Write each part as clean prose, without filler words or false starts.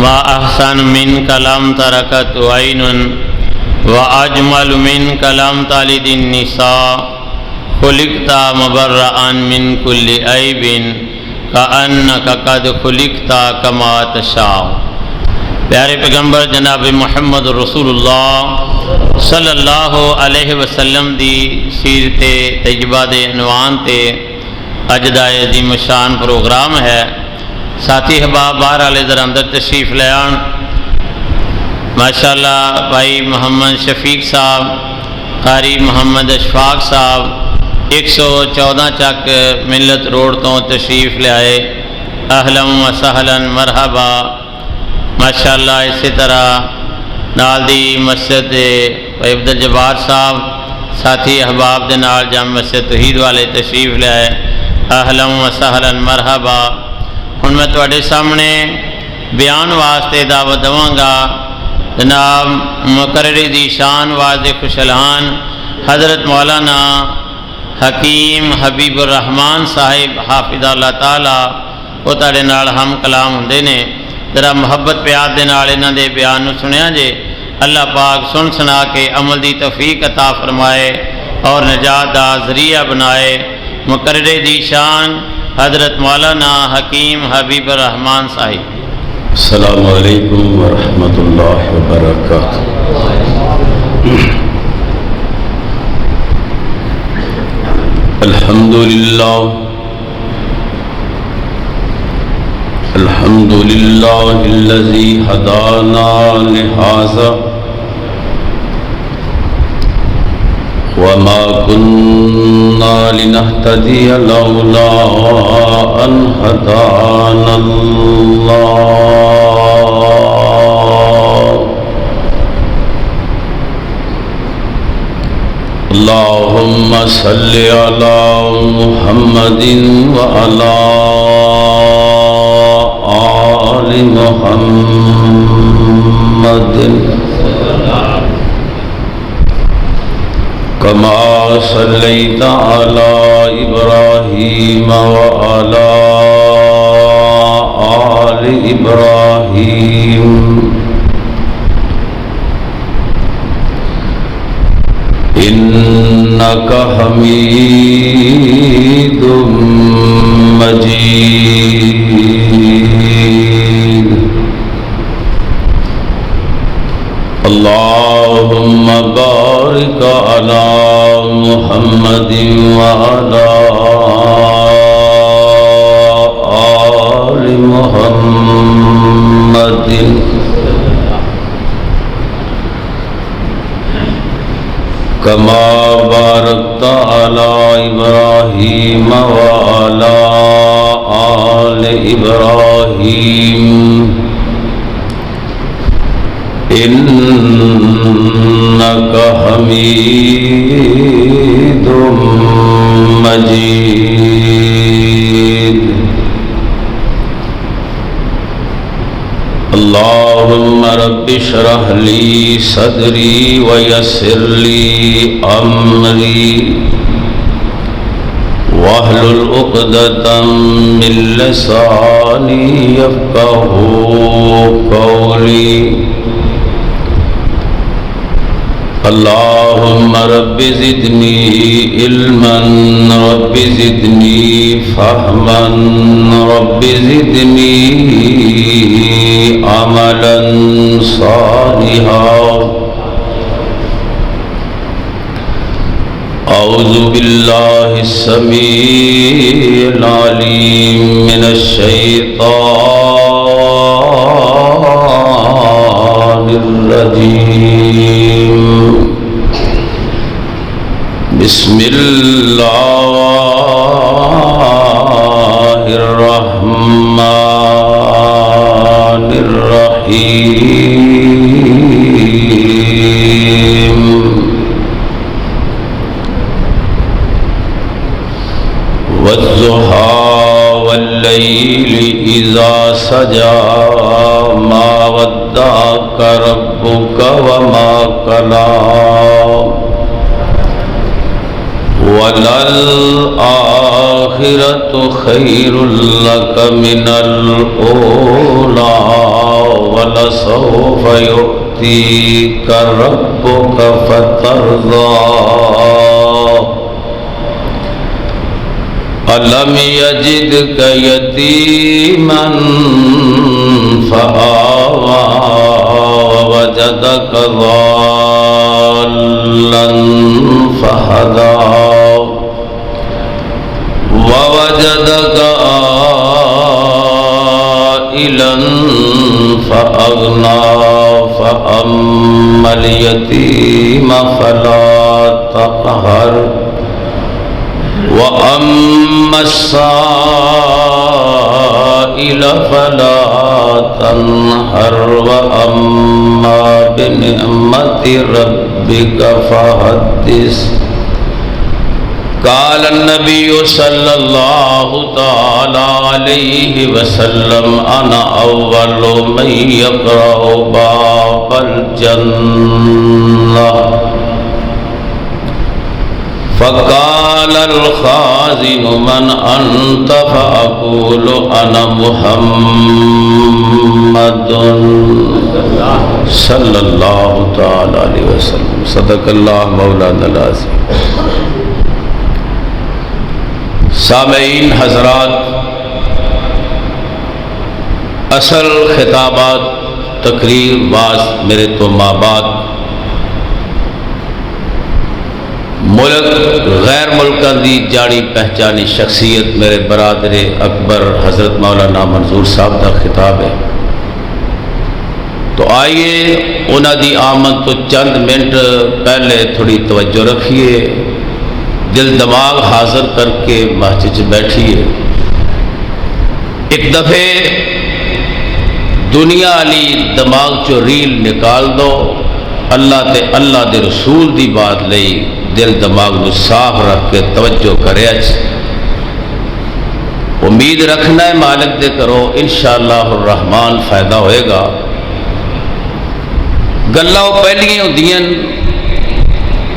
ما احسن من کلام ترکت عین و اجمل من کلام تالد النساء خلقت مبرئا من کل عیب کأنک قد خلقت کما تشاء۔ پیارے پیغمبر جناب محمد رسول اللہ صلی اللہ علیہ وسلم دی سیرت طیبہ دے عنوان تے اج دا عظیم شان پروگرام ہے۔ ساتھی احباب باہر والے ذرا اندر تشریف لے آن۔ ماشاءاللہ بھائی محمد شفیق صاحب، قاری محمد اشفاق صاحب 114 چک ملت روڈ تو تشریف لے آئے۔ اہلا و سہلا مرحبا۔ ماشاءاللہ اسی طرح نال دی مسجد بھائی عبدالجبار صاحب ساتھی احباب دے نال جامع مسجد توحید والے تشریف لے آئے۔ اہلا و سہلا مرحبا۔ ہن میں تواڈے سامنے بیان واسطے دعوت دواں گا جناب مقرری دی شان واضح خوشلان حضرت مولانا حکیم حبیب الرحمان صاحب حافظ اللہ تعالی وہ تاڑے نال ہم کلام ہوندے نے۔ ذرا محبت پیار دے نال انہاں دے بیان نو سنیا جے۔ اللہ پاک سن سنا کے عمل دی توفیق عطا فرمائے اور نجات دا ذریعہ بنائے۔ مقرر دی شان حضرت مولانا حکیم حبیب الرحمان صاحب۔ السلام علیکم ورحمۃ اللہ وبرکاتہ۔ الحمدللہ الذی ہدانا لہذا وما كنا لنهتدي لولا أن هدانا الله اللهم صل على محمد وعلى آل محمد كما صليت على إبراهيم وعلى آل إبراهيم إنك حميد مجيد۔ اللهم بارك على محمد وعلى آل محمد كما باركت على إبراهيم وعلى آل إبراهيم إنك حميد مجيد۔ اللهم رب اشرح لي صدري ويسر لي أمري واحلل عقدة من لساني يفقهوا قولي۔ اللهم رب زدني علما رب زدني فهما رب زدني عملا صالحا۔ أعوذ بالله السميع العليم من الشيطان الرجيم۔ بسم الله الرحمن الرحيم۔ والضحى والليل إذا سجى ما ودعك ربك وما قلى وللآخرة خير لك من الأولى يأتيك ربك فترضى ألم يجدك يتيما فآوى ووجدك ضالا فهدى ووجدك عائلا فأغنى فأما اليتيم فلا تقهر وأما السائل فلا تنهر وأما بنعمة ربك فحدث قال النبي صلى الله تعالى عليه وسلم أنا أول من يقرأ باب الجنة فقال الخازن من أنت فأقول أنا محمد صلى الله تعالى عليه وسلم صدق الله مولانا العظيم. سامعین حضرات، اصل خطابات، تقریر، واز میرے تو ماں باپ، ملک غیر ملکاں دی جاڑی پہچانی شخصیت میرے برادر اکبر حضرت مولانا منظور صاحب کا خطاب ہے. تو آئیے انہاں دی آمد تو چند منٹ پہلے تھوڑی توجہ رکھیے، دل دماغ حاضر کر کے مسجد بیٹھیے. ایک دفعے دنیا علی دماغ چو ریل نکال دو، اللہ تے اللہ دے رسول دی بات لئی دل دماغ نو صاف رکھ کے توجہ کرے. امید رکھنا ہے مالک دے کرو، انشاءاللہ الرحمن فائدہ ہوئے گا. گلاں پہلیاں ہوندیاں،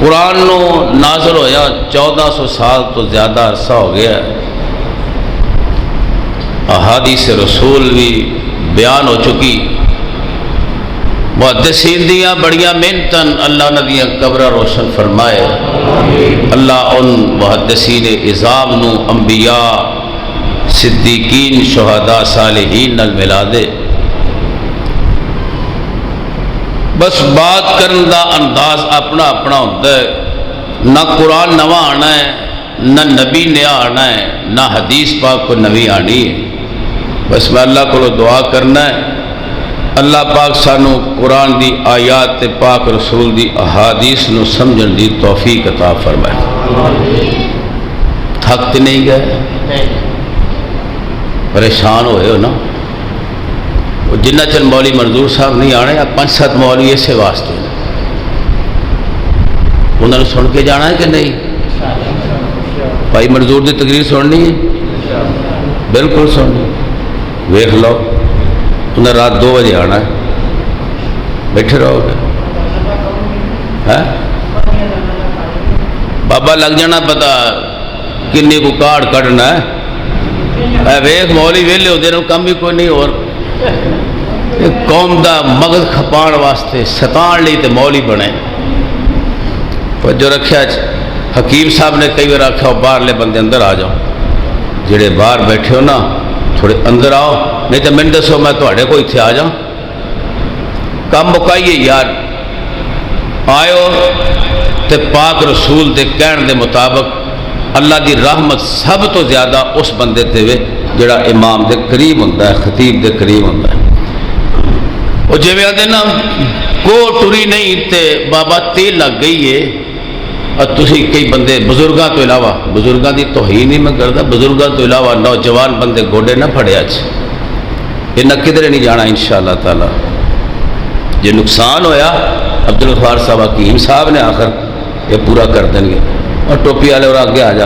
قرآن نو نازل ہویا 1400 سال تو زیادہ عرصہ ہو گیا ہے. احادیث رسول بھی بیان ہو چکی. محدثین دیاں بڑیاں محنتاں اللہ ندیاں قبرہ روشن فرمائے. اللہ ان محدثین عظام نو انبیاء، صدیقین، شہداء، صالحین نال ملا دے. بس بات کرن دا انداز اپنا اپنا ہوتا ہے. نہ قرآن نواں آنا ہے، نہ نبی نیا آنا ہے، نہ حدیث پاک کو نوی آنی ہے. بس میں اللہ کو دعا کرنا ہے اللہ پاک سانو قرآن دی آیات تے پاک رسول دی احادیث نو سمجھن دی توفیق عطا فرمائے. تھک تے نہیں گئے؟ پریشان ہوئے ہو نا؟ جنہ چند مولوی منظور صاحب نہیں آنے، 5-7 مولوی اسے واسطے انہوں نے سن کے جانا ہے کہ نہیں؟ بھائی منظور دی تقریر سننی ہے؟ بالکل سننی. ویکھ لو انہیں رات 2 بجے آنا ہے، بیٹھے رہو گے. بابا لگ جانا پتا کنی کو کارڈ کھڑنا ہے. ویکھ مولوی ویلے ہوتے ہیں، کم بھی کوئی نہیں. اور قوم دا مغز کھپان واسطے ستان لی تے مولوی بنے. جو رکھیا حکیم صاحب نے کئی بار آکھا باہر لے بندے اندر آ جاؤ، جڑے باہر بیٹھے ہو نا تھوڑے اندر آؤ، نہیں تو میں دسو میں تھوڑے کو اتنے آ جاؤں. کم مکائیے یار. آئیو تے پاک رسول دے کہن دے مطابق اللہ دی رحمت سب تو زیادہ اس بندے تے وے جڑا امام دے قریب ہوتا ہے، خطیب دے قریب ہوتا ہے. وہ جی آدھے نا کو ٹری نہیں تے بابا تیل لگ گئی ہے. اور تسی کئی بندے بزرگاں تو علاوہ، بزرگاں دی توہین نہیں میں کرتا، بزرگاں تو علاوہ نوجوان بندے گوڈے نہ پھڑے اچ یہ نہ کدھر نہیں جانا انشاءاللہ تعالی. جی نقصان ہویا عبدالغفار صاحب حکیم صاحب نے آخر یہ پورا کر دیں گے. اور ٹوپی والے اور آگے آ جا،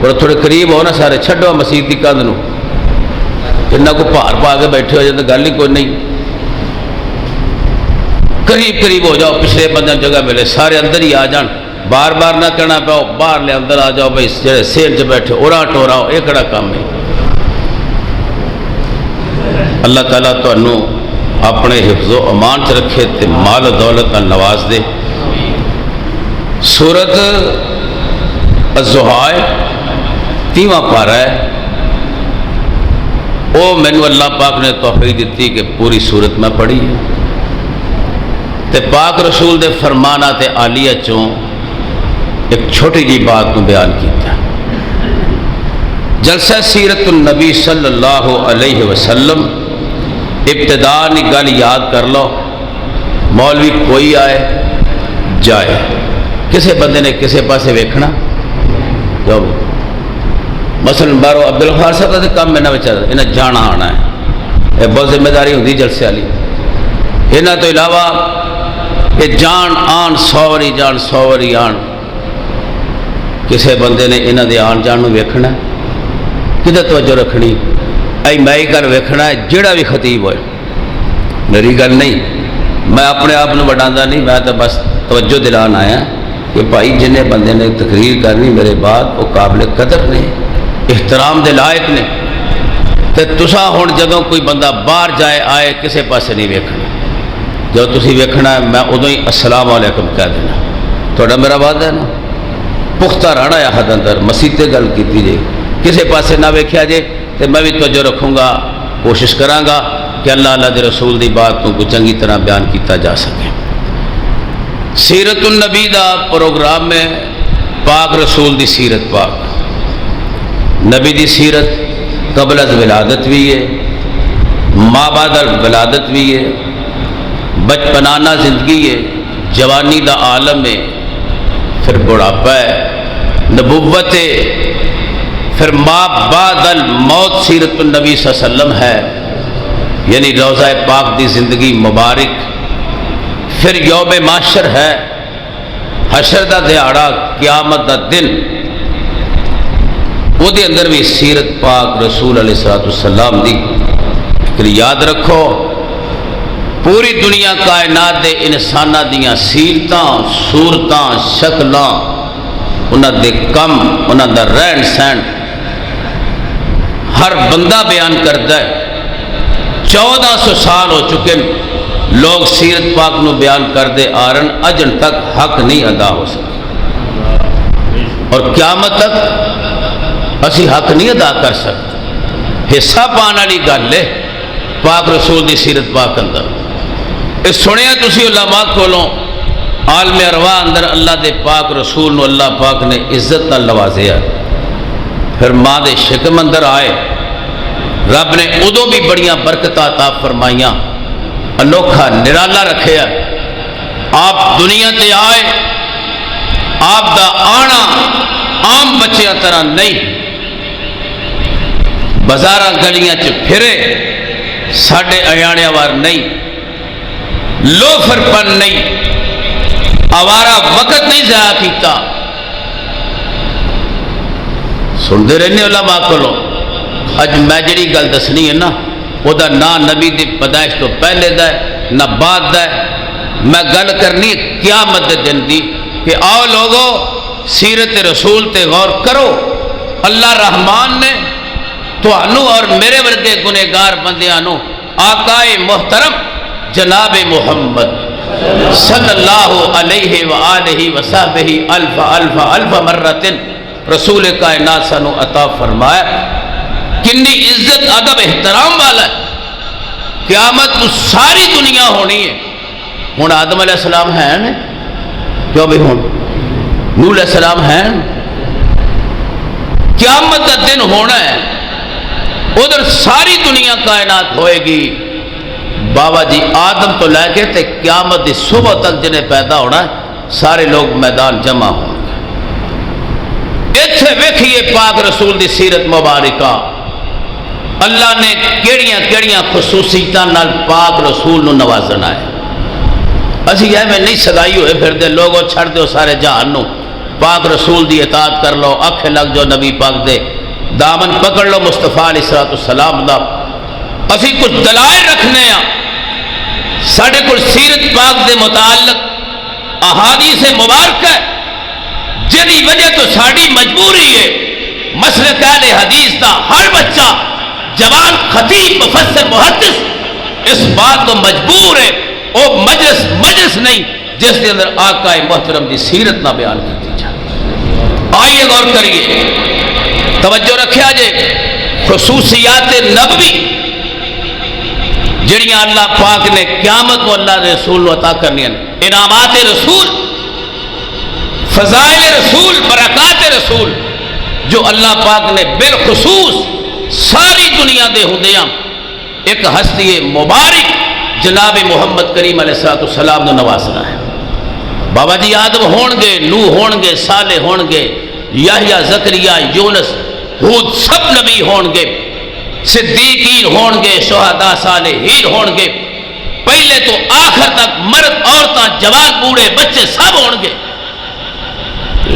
اور تھوڑے قریب ہو نا سارے، چھڈو مسیح کی کندھ نو، انہاں کو پار پا کے بیٹھے ہو جائے تو گل ہی کوئی نہیں. قریب قریب ہو جاؤ، پچھلے بندے جگہ ملے، سارے اندر ہی آ جان. بار بار نہ کہنا پاؤ باہر لے اندر آ جاؤ بھائی، جڑے سیر چ بیٹھے اورا ٹورا یہ کڑا کام ہے. اللہ تعالیٰ تنوں اپنے حفظ و امان چ رکھے تے مال و دولت نال نواز دے۔ سورت الضحیٰ 30واں پارہ ہے، وہ مینو اللہ پاک نے توفیق دیتی کہ پوری سورت میں پڑھی ہے تے پاک رسول دے فرمانات عالیہ چوں ایک چھوٹی جی بات کو بیان کیتا ہے۔ جلسہ سیرت النبی صلی اللہ علیہ وسلم ابتدا نی گل یاد کر لو، مولوی کوئی آئے جائے، کسے بندے نے کسے پاسے ویکھنا جاؤ، مثلا بارو عبد الغفار صاحب کا کام میں نہ بچارا انہیں جانا آنا ہے، یہ بہت ذمہ داری ہوتی جلسے والی۔ انہاں تو علاوہ یہ جان آن 100 واری جان 100 واری آن، کسے بندے نے انہاں دے آن جان ویکھنا کدھر توجہ رکھنی، اے میں ہی گل ویکھنا ہے جیڑا بھی خطیب ہوئے، میری گل نہیں، میں اپنے آپ کو وڈاندا نہیں، میں تو بس توجہ دلان آیا کہ بھائی جنہیں بندے نے تقریر کرنی میرے بعد وہ قابل قدر نے، احترام دے لائق نے، تے تساں ہن جدوں کوئی بندہ باہر جائے آئے کسے پاسے نہیں ویکھنا، جو تسی ویکھنا ہے میں ادوں ہی السلام علیکم کہہ دینا، تھوڑا میرا وعدہ ہے نا، پختہ رہنا ہے حد اندر، مسیح تے گل کیتی جے، کسے پاسے نہ ویکھیا جے تے میں بھی توجہ رکھوں گا، کوشش کراں گا کہ اللہ دے رسول دی بات کو چنگی طرح بیان کیتا جا سکے۔ سیرت النبی دا پروگرام میں پاک رسول دی سیرت پاک، نبی دی سیرت قبل از ولادت بھی ہے، ما بعد ولادت بھی ہے، بچپنانہ زندگی ہے، جوانی دا عالم ہے، پھر بڑھاپا ہے، نبوت ہے، پھر ما بعد الموت سیرت النبی صلی اللہ علیہ وسلم ہے، یعنی روضہ پاک دی زندگی مبارک، پھر یوم معاشر ہے، حشر دا دیہڑا، قیامت دا دن، وہ دے اندر بھی سیرت پاک رسول علیہ السلام دی۔ پھر یاد رکھو پوری دنیا کائنات دے انساناں دیاں سیرتاں، صورتاں، شکلاں، انہاں دے کم، انہاں دا رہن سہن ہر بندہ بیان کرتا ہے۔ 1400 سال ہو چکے لوگ سیرت پاک نو بیان کردے آ رہن، اجن تک حق نہیں ادا ہو سکتا، اور قیامت تک اسی حق نہیں ادا کر سکتے۔ حصہ پانے والی گل ہے پاک رسول دی سیرت پاک اندر۔ یہ سنیا تسی علماء کولوں عالم ارواح اندر اللہ دے پاک رسول نو اللہ پاک نے عزت نال نوازیا، پھر ماں دے شکم اندر آئے، رب نے ادو بھی بڑیاں برکتاں عطا فرمائیاں، انوکھا نرالا رکھیا۔ آپ دنیا تے آئے، آپ دا آنا عام بچیاں طرح نہیں، بازاراں گلیاں چ پھرے ساڈے ایاڑیاں وار نہیں، لوفر پن نہیں، آوارہ وقت نہیں ضائع کیتا۔ سنتے رہنے علماء کولوں، اج میں جڑی گل دسنی ہے نا وہ دا نہ نبی دی پیدائش تو پہلے دا ہے نہ بعد دا ہے، میں گل کرنی قیامت دے دن دی کہ آؤ لوگو سیرت رسول تے غور کرو۔ اللہ رحمان نے تانوں اور میرے ورگے گنہگار بندیاں نو آقا محترم جناب محمد صلی اللہ علیہ وآلہ وصحبہ الف الف الف مرتن رسول کائنات سانو عطا فرمایا۔ کنی عزت ادب احترام والا ہے، قیامت تو ساری دنیا ہونی ہے۔ ہوں آدم علیہ السلام ہیں نا، کیوں بھی ہوں نوح علیہ السلام ہیں، قیامت کا دن ہونا ہے، ادھر ساری دنیا کائنات ہوئے گی۔ بابا جی آدم تو لے کے تے قیامت دی صبح تک جنہیں پیدا ہونا ہے، سارے لوگ میدان جمع ہوں گے۔ اتھے ویکھیے پاک رسول دی سیرت مبارکہ، اللہ نے کیڑیاں کیڑیاں خصوصیتاں نال پاک رسول نو نوازنا ہے۔ اسی یہ میں نہیں سگائی ہوئے پھر دے لوگوں چھڑ دے سارے جہان نو، پاک رسول دی اطاعت کر لو، اکھ لگ جو نبی پاک دے، دامن پکڑ لو مصطفیٰ علیہ السلام دا۔ اسی کچھ دلائل رکھنے ہیں، ساڑھے کچھ سیرت پاک دے متعلق احادیث مبارک ہے جنہی وجہ تو ساڑھی مجبوری ہے مسلک اہل حدیث دا ہر بچہ جوان خطیب مفسر محدث اس بات کو مجبور ہے، وہ مجلس نہیں جس کے اندر آقا محترم دی سیرت نہ بیان کر دی جائے۔ آئیے غور کریے، توجہ رکھیا جے، خصوصیات نبوی جڑیاں اللہ پاک نے قیامت کو اللہ رسول عطا کرنی ہیں، انعامات رسول، فضائل رسول، برکات رسول، جو اللہ پاک نے بالخصوص ساری دنیا دے ہوندیاں ایک ہستی مبارک جناب محمد کریم علیہ السلام نے نوازنا ہے۔ بابا جی آدم ہون گے، نوح ہون گے، صالح ہون گے، یحییٰ، زکریا، یونس، ہود، سب نبی ہون گے، صدیقین ہون گے، شہداء، صالحین ہون گے، پہلے تو آخر تک مرد، عورتاں، جوان، بوڑھے، بچے سب ہون گے،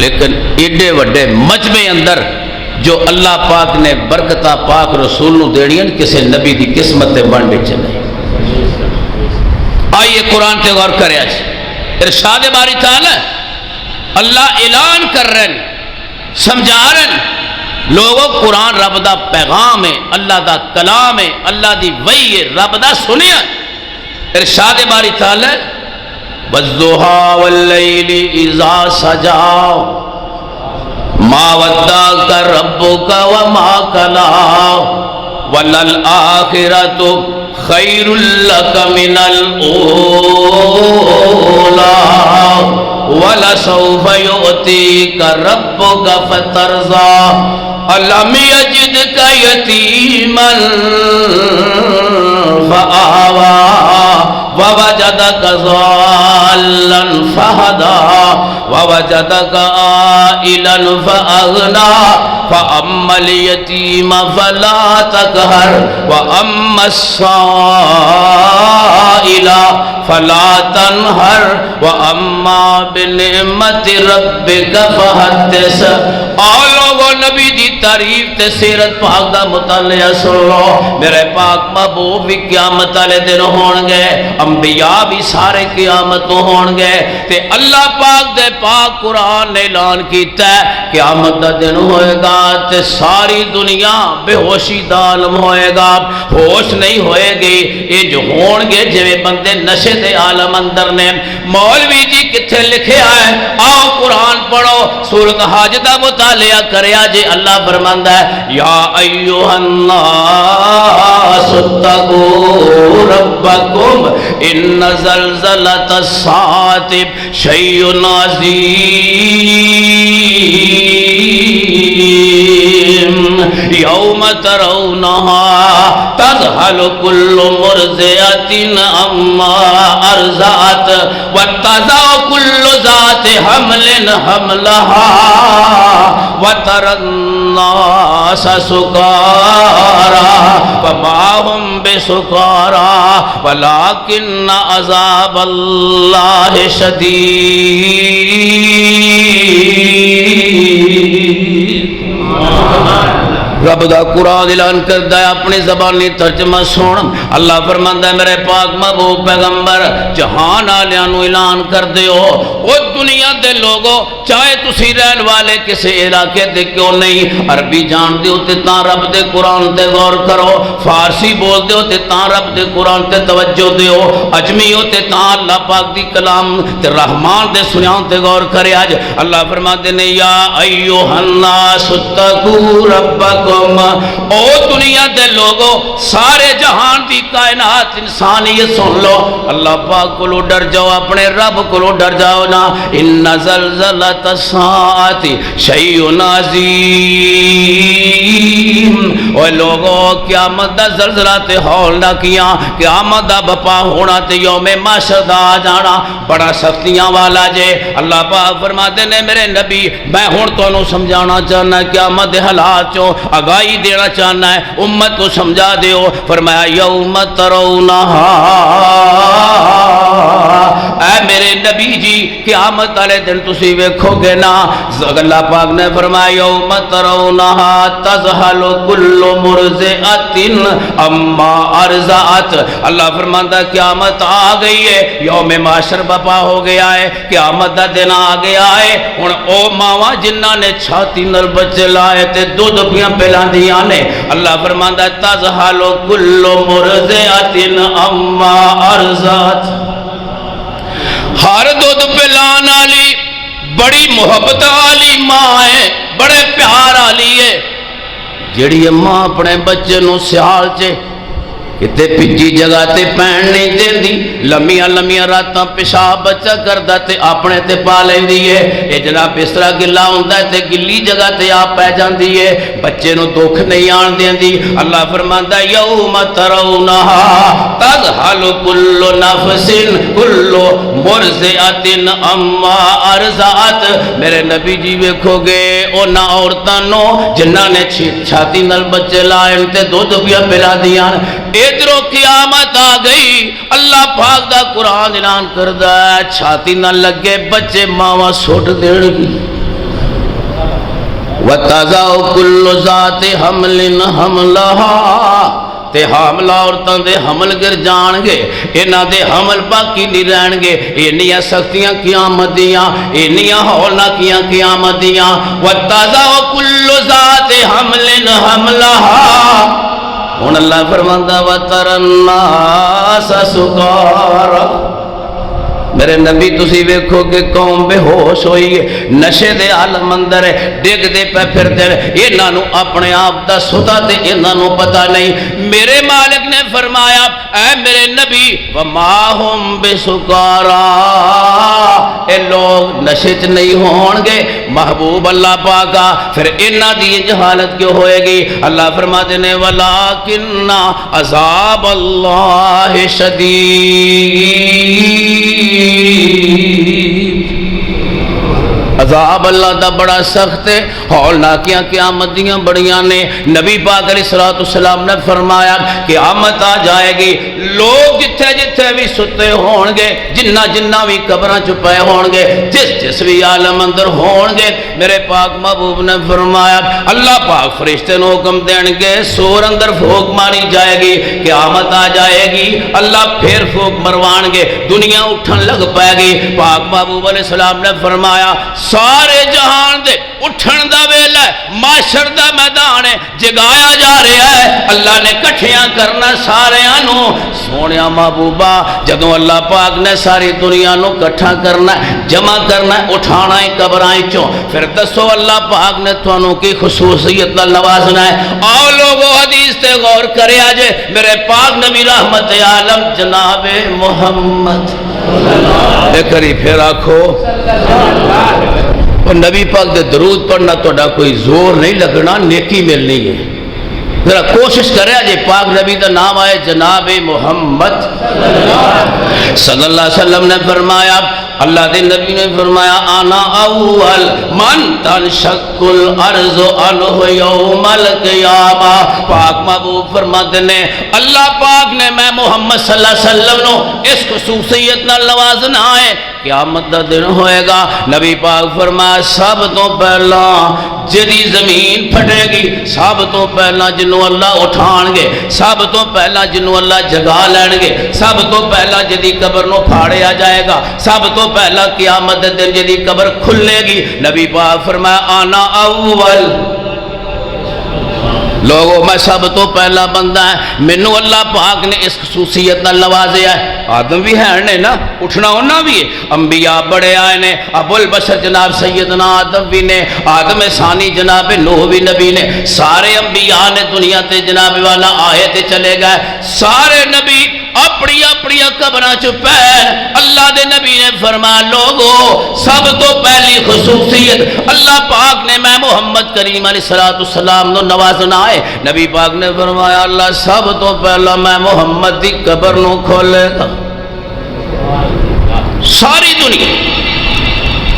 لیکن ایڈے وڈے مجمع اندر جو اللہ پاک نے برکتہ پاک رسول نو دینی کسی نبی دی قسمت تے بن بچے نہیں۔ آئیے قرآن تے غور کرے آج، ارشاد باری تعالی اللہ اعلان کر رہے ہیں، سمجھا رہے ہیں لوگوں، قرآن رب دا پیغام ہے، اللہ دا کلام ہے، اللہ دی وحی ہے، رب دا سنیا۔ ارشاد باری تعالی والضحیٰ واللیل اذا سجا ما ودعک ربک وما قلی وللآخرۃ خیر لک من الاولی وَلَسَوْفَ يُؤْتِيكَ رَبُّكَ فَتَرْضَىٰ أَلَمْ يَجِدْكَ يَتِيمًا فَآوَىٰ وَوَجَدَكَ ضَالًّا فَهَدَىٰ وَوَجَدَكَ عَائِلًا فَأَغْنَىٰ فَأَمَّا الْيَتِيمَ فَلَا تَقْهَرْ وَأَمَّا السَّائِلَ فَلَا تَنْهَرْ وَأَمَّا بِنِعْمَتِ رَبِّكَ فَحَدِّثْ۔ اور لوگوں نبی دی تعریف تے سیرت پاک دا مطالعہ سن لو، میرے پاک محبوب بھی قیامت والے دن ہون گے، انبیاء بھی سارے قیامت تو ہون گے، تے اللہ پاک دے پاک قرآن نے اعلان کیتا ہے قیامت دا دن ہوئے گا تے ساری دنیا بے ہوشی دا عالم ہوئے گا، ہوش نہیں ہوئے گی، یہ جو ہون گے جویں بندے نشے دے عالم اندر نے۔ مولوی جی کتھے لکھے آئے؟ آؤ قرآن پڑھو، سورۃ حج دا مطالعہ کریا جے، اللہ فرماندا ہے یا ایھا الناس اتقوا ربکم ان زلزلۃ الساعۃ شیء عظیم یوم ترونها تذہل کل مرضعۃ عما ارضعت وتضع کل ذات حمل حملها وترى الناس سکارى وما هم بسکارى ولكن عذاب اللہ شدید۔ رب دا قرآن اعلان کردا ہے، اپنی زبانی ترجمہ سن۔ اللہ فرماندا ہے میرے پاک محبوب پیغمبر جہان والےاں نوں اعلان کر دیو، او دنیا دے لوگوں چاہے تسی رہن والے کسی علاقے دے کیوں نہیں، عربی جان دیو تے تاں رب دے قرآن تے غور کرو، فارسی بول دیو تے تاں رب دے قرآن تے توجہ دیو، اجمی ہو تے تاں اللہ پاک دی کلام تے رحمان دے سنیاں تے غور کرے۔ اج اللہ فرماندے نے یا ایھا الناس اتقوا ربکم، او دنیا دے لوگوں سارے جہان دی کائنات انسانیت سن لو، اللہ پاک کو ڈر جاؤ، اپنے رب کو ڈر جاؤ نا۔ ان زلزلۃ الساعۃ شیء عظیم، او لوگوں قیامت دا زلزلہ تے ہولنا کیاں، قیامت دا بپا ہونا تے یوم محشر دا آ جانا بڑا سختیاں والا جے۔ اللہ پاک فرماتے نے میرے نبی میں ہن تانوں سمجھانا چاہنا قیامت دے حالات چوں آگاہی دینا چاہنا ہے، امت کو سمجھا دیو۔ فرمایا یوم ترونہا، اے میرے نبی جی قیامت والے دن تسی ویکھو گے نا اللہ پاک نے فرمایا یوم ترونہا تذہل کل مرضعۃ اما ارضعت اللہ فرماندا قیامت آ گئی ہے یوم محشر بپا ہو گیا ہے قیامت دا دن آ گیا ہے ہن او ماواں جنہاں نے چھاتی نال بچے لائے تے دودھ پیاں پلاندیاں نے اللہ فرماندا تذہل کل مرضعۃ اما ارضعت ہر دودھ پلان والی بڑی محبت والی ماں ہے بڑے پیار والی ہے جیڑی ماں اپنے بچے نو سیال چے کتے پجی جگہ تے پین نہیں دیندی لمیاں لمیاں راتاں پیشاب بچہ کردا تے اپنے تے پا لیندی ہے اے جناب بسترا گلا ہوندا ہے تے گلی جگہ تے آپ پہ جاندی ہے بچے نو دکھ نہیں آن دیندی اللہ فرماندا یوم ترونہا تذہل کل نفس کل مرضعۃ اما ارضعت میرے نبی جی ویکھو گے انہاں عورتاں نو جنہاں نے چھاتی نال بچے لائے تے دودھ پیا پلا دیاں ادھروں قیامت آ گئی اللہ پاک دا قرآن اعلان کردا ہے چھاتی نہ لگے بچے ماواں سٹ دین گی وَتَضَعُ كُلُّ ذَاتِ حَمْلٍ حَمْلَهَا تے حاملہ عورتاں دے حمل گر جان گے انہاں دے حمل باقی نہیں رہن گے انیاں سختیاں قیامت دیاں انیاں ہولناکیاں قیامت دیاں وَتَضَعُ كُلُّ ذَاتِ حَمْلٍ حَمْلَهَا ہن اللہ فرماندا وَتَرَى النَّاسَ سُكَارَى میرے نبی تسی ویکھو کہ قوم بے ہوش ہوئی ہے نشے دے عالم اندر ہے ڈگ دے پہ پھر دے انہاں نو اپنے آپ دا ستا تے انہاں نو پتہ نہیں میرے مالک نے فرمایا اے میرے نبی وما ہم بسکارا اے لوگ نشے چ نہیں ہون گے محبوب اللہ پاکا پھر انہاں دی جہالت کیوں ہوئے گی اللہ فرماتے نے ولیکن عذاب اللہ شدید عذاب اللہ دا بڑا سخت ہے ہولناکیاں قیامت دیاں بڑیاں نے نبی پاک علیہ السلام نے فرمایا قیامت آ جائے گی لوگ جتھے جتھے بھی ستے ہون گے جنہ جنہ بھی قبراں چھپائے ہون گے جس بھی عالم اندر ہون گے میرے پاک محبوب نے فرمایا اللہ پاک فرشتے نو حکم دین گے سور اندر پھونک ماری جائے گی قیامت آ جائے گی اللہ پھر پھونک مروان گے دنیا اٹھن لگ پائے گی پاک محبوب علیہ السلام نے فرمایا سارے جہان دے اٹھن دا ویلا ہے معاشر دا میدان ہے جگایا جا رہا ہے اللہ نے کٹھیاں کرنا سارے آنوں سونیا محبوبہ جدوں اللہ پاک نے ساری دنیا نو کٹھا کرنا ہے جمع کرنا ہے اٹھانا ہے قبرائیں چوں پھر دسو اللہ پاک نے توانوں کی خصوصیت نوازنا ہے آؤ لوگو حدیث تے غور کرے آجے میرے پاک نبی رحمت عالم جناب محمد کری پھر آکھو اور نبی پاک دے درود پڑھنا توڑا کوئی زور نہیں لگنا نیکی ملنی ہے ذرا کوشش کرے جی پاک نبی دا نام آئے جناب محمد صلی اللہ علیہ وسلم نے فرمایا اللہ دے نبی نے فرمایا آنا اول من تنشق الارض عنہ یوم القیامہ پاک محبوب فرماتے نے اللہ پاک نے میں محمد صلی اللہ علیہ وسلم نو اس خصوصیت نہ نوازنا ہے قیامت دا دن ہوئے گا نبی پاک فرمایا سب تو پہلا جدی زمین پھٹے گی سب تو پہلا جنوں اللہ اٹھان گے سب تو پہلا جنوں اللہ جگا لین گے سب تو پہلا جدی قبر نو پھاڑیا جائے گا سب تو پہلا قیامت دن جدی قبر کھلے گی نبی پاک فرمایا آنا اول لوگوں میں سب تو پہلا بندہ ہے منو اللہ پاک نے اس خصوصیت نہ نوازیا ہے آدم بھی ہے نا اٹھنا ہونا بھی ہے انبیاء بڑے آئے نے ابو البشر جناب سیدنا آدم بھی نے آدم ثانی جناب نوح بھی نبی نے سارے انبیاء نے دنیا تے جناب والا آئے تے چلے گئے سارے نبی اپنی اپنی قبراں چھپے اللہ دے نبی نے فرمایا لوگو سب تو پہلی خصوصیت اللہ پاک نے میں محمد کریم علیہ السلام نو نوازنا ہے نبی پاک نے فرمایا اللہ سب تو پہلا میں محمد دی قبر نو کھولے گا ساری دنیا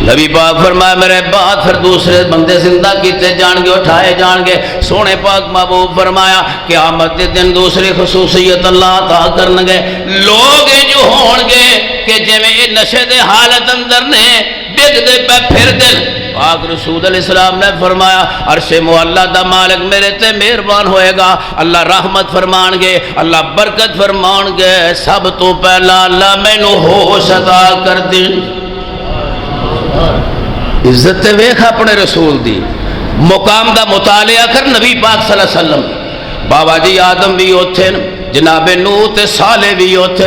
نبی پاک فرمایا میرے بعد پھر دوسرے بندے زندہ کیتے جان گے اٹھائے جان گے سونے پاک محبوب فرمایا قیامت دن دوسری خصوصیت اللہ عطا کرنگے لوگ جو ہون گے کہ جی میں یہ نشے دے حالت اندر نے ڈگ دے پہ پھر دل پاک رسول علیہ السلام نے فرمایا عرش معلا دا مالک میرے تے مہربان ہوئے گا، اللہ رحمت فرمان گے، اللہ برکت فرمان گے، سب تو پہلا اللہ مینوں ہوش عطا کر دے۔ عزت ویکھ اپنے رسول دی، مقام دا مطالعہ کر نبی پاک صلی اللہ علیہ وسلم، بابا جی آدم بھی اوتھے جناب نوح تے صالح بھی اوتھے،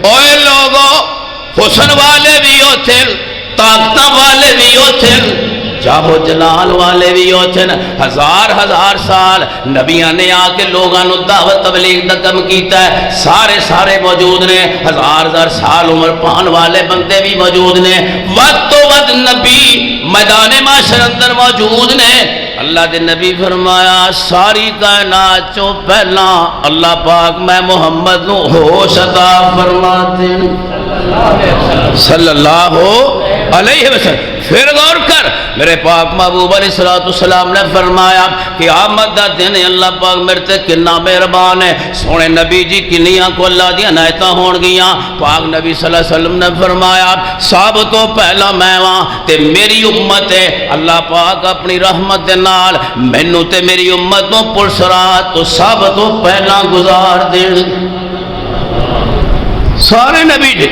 اوے لوگو حسن والے بھی اوتھے، طاقت والے بھی اوتھے، جاہو جلال والے بھی ہوتے ہیں، ہزار ہزار سال نبیاں نے آ کے لوگاں نو دعوت تبلیغ دا کم کیتا ہے، سارے موجود نے، ہزار ہزار سال عمر پان والے بندے بھی موجود نے، وقت تو وقت نبی میدان معاشر اندر موجود نے۔ اللہ دے نبی فرمایا ساری کائنات چوں پہلا اللہ پاک میں محمد نو ہوش عطا فرماتے ہیں صلی اللہ علیہ وسلم۔ پھر غور کر میرے پاک محبوب علیہ السلام نے فرمایا کہ آمد دا دن اللہ پاک میرے تے کنا مہربان ہے، سونے نبی جی کنیاں کو اللہ دیا نائتہ ہون گیاں، پاک نبی صلی اللہ علیہ وسلم نے فرمایا سب تو پہلا میں وہاں تے میری امت ہے، اللہ پاک اپنی رحمت دے نال مینوں تے میری امت نو پرسرات تو سب تو پہلا گزار دے۔ سارے نبی جی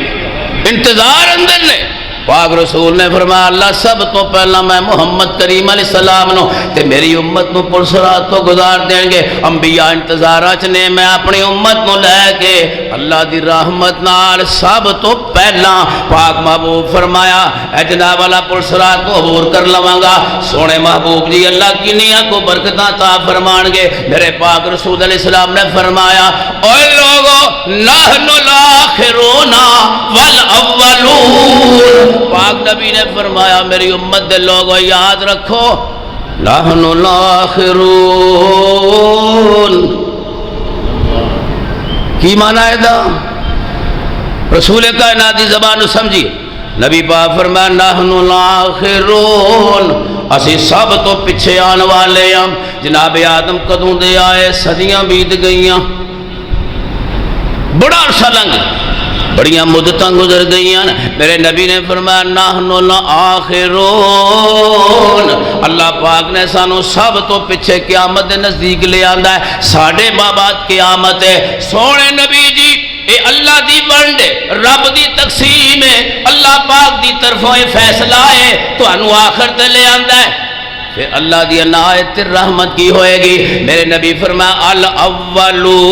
انتظار اندر نے، پاک رسول نے فرمایا اللہ سب تو پہلا میں محمد کریم علیہ السلام نو تے میری امت نو پرسرات تو گزار دیں گے۔ انبیاء انتظارات نے میں اپنی امت نو لے کے اللہ دی رحمت نال سب تو پہلا پاک محبوب فرمایا اے جناب والا پرسرات کو عبور کر لواں گا۔ سونے محبوب جی اللہ کنیاں کو برکتاں عطا فرمان گے۔ میرے پاک رسول علیہ السلام نے فرمایا اے لوگو نحن الاخرون والاولون، پاک نبی نے فرمایا میری امت دے لوگوں یاد رکھو نحن الاخرون، کی معنی ہے دا رسول کائنات دی زبان سمجھیے، نبی پاک فرمایا نحن الاخرون، اسی سب تو پچھے آن والے ہیں، جناب آدم کدوں دے آئے صدیاں بیت گئیاں، بڑا عرصہ لنگ بڑیاں مدتاں گزر گئی ہیں، میرے نبی نے فرمایا نحن الاخرون، اللہ پاک نے سانو سب تو پچھے قیامت نزدیک لے آندا ہے، ساڑھے بابات قیامت ہے۔ سونے نبی جی اے اللہ دی ونڈ رب دی تقسیم ہے، اللہ پاک دی طرفوں یہ فیصلہ ہے تو انو آخر تے لے آندا ہے، پھر اللہ دی عنایت رحمت کی ہوئے گی۔ میرے نبی فرمایا الاولون،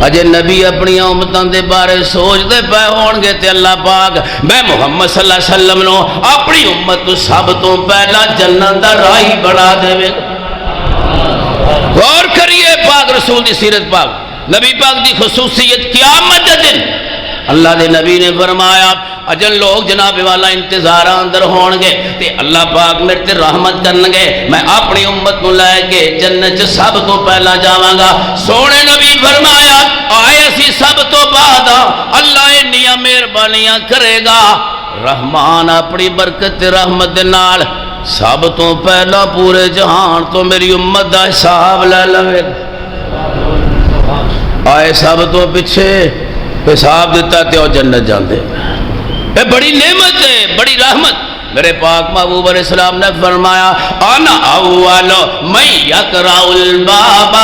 اجے نبی اپنی امتاں دے بارے سوچ دے پے ہون گے تے اللہ پاک میں محمد صلی اللہ علیہ وسلم نو اپنی امت تو سب تو پہلا جنت دا راہی بنا دے۔ غور کریے پاک رسول دی سیرت پاک، نبی پاک دی خصوصیت قیامت دے دن اللہ دے نبی نے فرمایا اجل لوگ جناب والا انتظار اندر ہون گے تے اللہ پاک میرے تے رحمت کرن گے، میں اپنی امت نو لے کے جنت سب تو پہلا جاواں گا۔ سونے نبی فرمایا آئے اسی سب تو بعد اللہ انیاں مہربانیاں کرے گا، رحمان اپنی برکت رحمت دے نال سب تو پہلا پورے جہان تو میری امت دا حساب لے لوے، آئے سب تو پچھے حساب دیتا تے او جنت جاندے، یہ بڑی نعمت ہے، بڑی رحمت۔ میرے پاک محبوب علیہ السلام نے فرمایا انا اول من یقرأ الباب،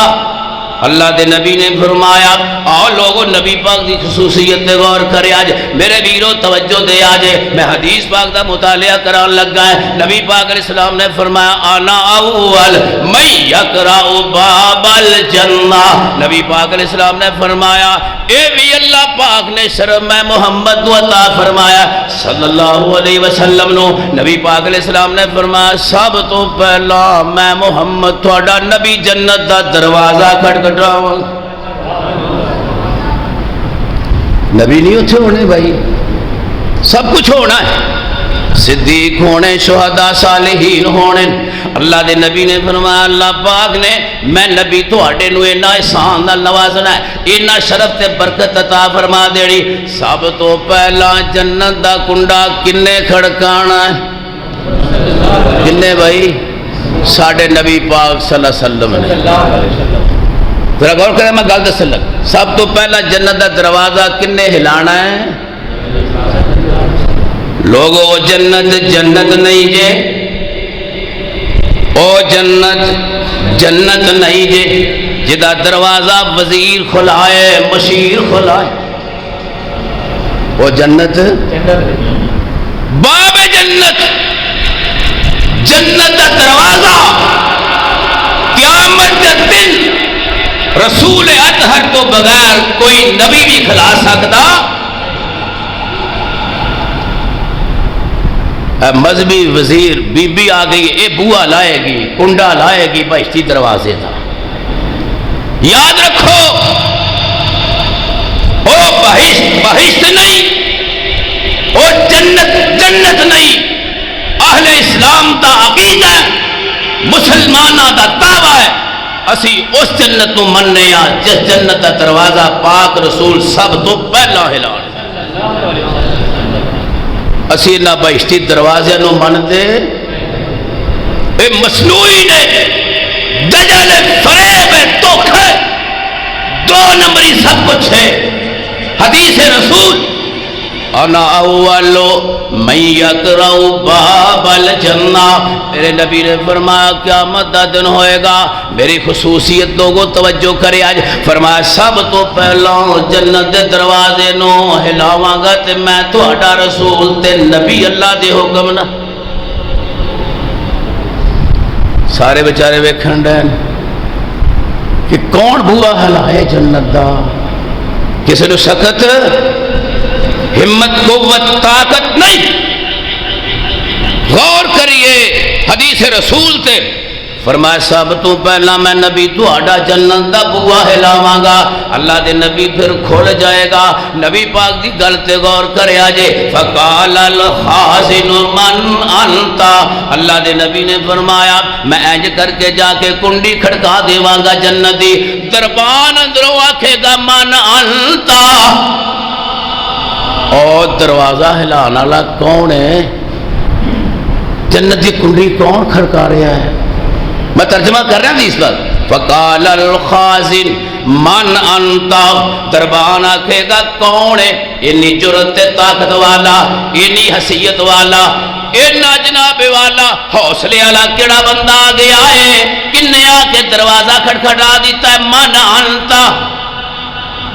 اللہ دے نبی نے فرمایا آؤ لوگوں نبی پاک دی خصوصیت دے غور کرے، آج میرے ویرو توجہ دے، آج میں حدیث پاک دا مطالعہ کران لگا ہے۔ نبی پاک علیہ السلام نے فرمایا انا اول من یقرأ باب الجنہ، نبی پاک علیہ السلام نے فرمایا اے بھی اللہ پاک نے شرف میں محمد کو عطا فرمایا صلی اللہ علیہ وسلم نو، نبی پاک علیہ السلام نے فرمایا سب تو پہلا میں محمد تھوڑا نبی جنت دا دروازہ کھٹکھٹاواں۔ نبی نہیں اتھے ہونے بھائی، سب کچھ ہونا ہے، صدیق ہونے، شہداء، صالحین ہونے۔ اللہ دے نبی نے فرمایا اللہ پاک نے میں نبی تواڈے نو اینا احسان نال نوازنا ہے، اینا شرف تے برکت عطا فرما دینی، سب تو پہلا جنت دا کنڈا کنے کھڑکانا ہے؟ کنے بھائی؟ ساڈے نبی پاک صلی اللہ علیہ وسلم نے۔ ذرا غور کریں، میں گل دسن لگ، سب تو پہلا جنت دا دروازہ کنے ہلانا ہے؟ لوگو جنت جنت نہیں جے، او جنت جنت نہیں جے جدا دروازہ وزیر کھلائے مشیر کھلائے، وہ جنت باب جنت جنت دا دروازہ قیامت کے دن رسول اطہر تو بغیر کوئی نبی بھی کھلا سکتا؟ مذہبی وزیر بی بی آ گئی، اے بوا لائے گی، کنڈا لائے گی بہشتی دروازے تھا۔ یاد رکھو او بہشت نہیں، او جنت جنت نہیں، اہل اسلام دا عقیدہ ہے، مسلمانہ دا دعویٰ ہے، اسی اس جنت کو مننے ہاں جس جنت دا دروازہ پاک رسول سب تو پہلا ہلان، اسی نہ بہشتی دروازے نو من دے، اے مصنوعی نے دجل فریب دھوکھے دو نمبری سب کچھ ہے۔ حدیث رسول انا اولو من یقرأ باب الجنہ، میرے نبی نے فرمایا قیامت دا دن ہوئے گا، میری خصوصیت لوگوں توجہ کرے آج، فرمایا سب تو پہلا جنت دے دروازے نو ہلاواں گا تے میں تہاڈا رسول تے نبی اللہ دے حکم نہ۔ سارے بیچارے ویکھن ڈے کہ کون بوا ہلائے جنت دا، کسی نے سخت ہمت قوت طاقت نہیں۔ غور کریے حدیث رسول تے، فرمایا سب تو پہلا میں نبی تہاڈا جنت دا بوا ہلاواں گا، اللہ دے نبی پھر کھل جائے گا، نبی پاک دی گل تے غور کریا جے، فقال الخازن من انت، اللہ دے نبی نے فرمایا میں انج کر کے جا کے کنڈی کھڑکا دیواں گا جنت دی، دربان اندروں آکھے گا من انت، اور دروازہ ہلانا والا کون ہے؟ جنت دی کنڈی کون کھڑکا رہا ہے؟ میں ترجمہ کر رہا ہوں اس وقت، فقال الخازن من انت، دربان آکھے گا کون ہے؟ انی جرت طاقت والا، انی حیثیت والا، اینا جناب والا، حوصلے والا کیڑا بندہ آ گیا ہے؟ کنے آ کے دروازہ کھڑکھڑا دیتا ہے؟ من انت،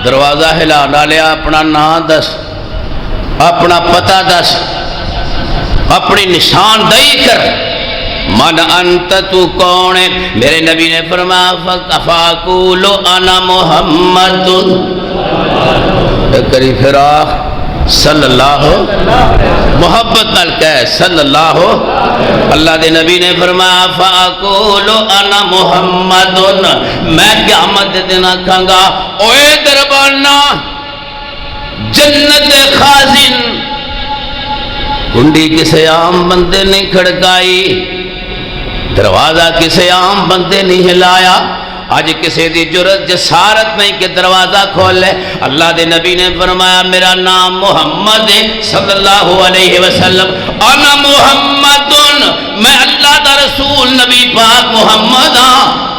دروازہ ہلانا لیا، اپنا نام دس، اپنا پتہ دس، اپنی نشاندہی کر، من انت تو کون ہے؟ میرے نبی نے فرمایا فاقول انا محمد، کری فراق صلی اللہ محبت نال کہہ صلی اللہ، اللہ دے نبی نے فرمایا فاقول انا محمد، میں قیامت دے دن آکھاں گا اوے دربانا جنت خازن، کنڈی کسے عام بندے نے کھڑکائی، دروازہ کسے عام بندے نہیں ہلایا، آج کسی دی جرت جسارت نہیں کہ دروازہ کھولے، اللہ دے نبی نے فرمایا میرا نام محمد ہے صلی اللہ علیہ وسلم، انا محمد، میں اللہ دا رسول نبی پاک محمد ہاں۔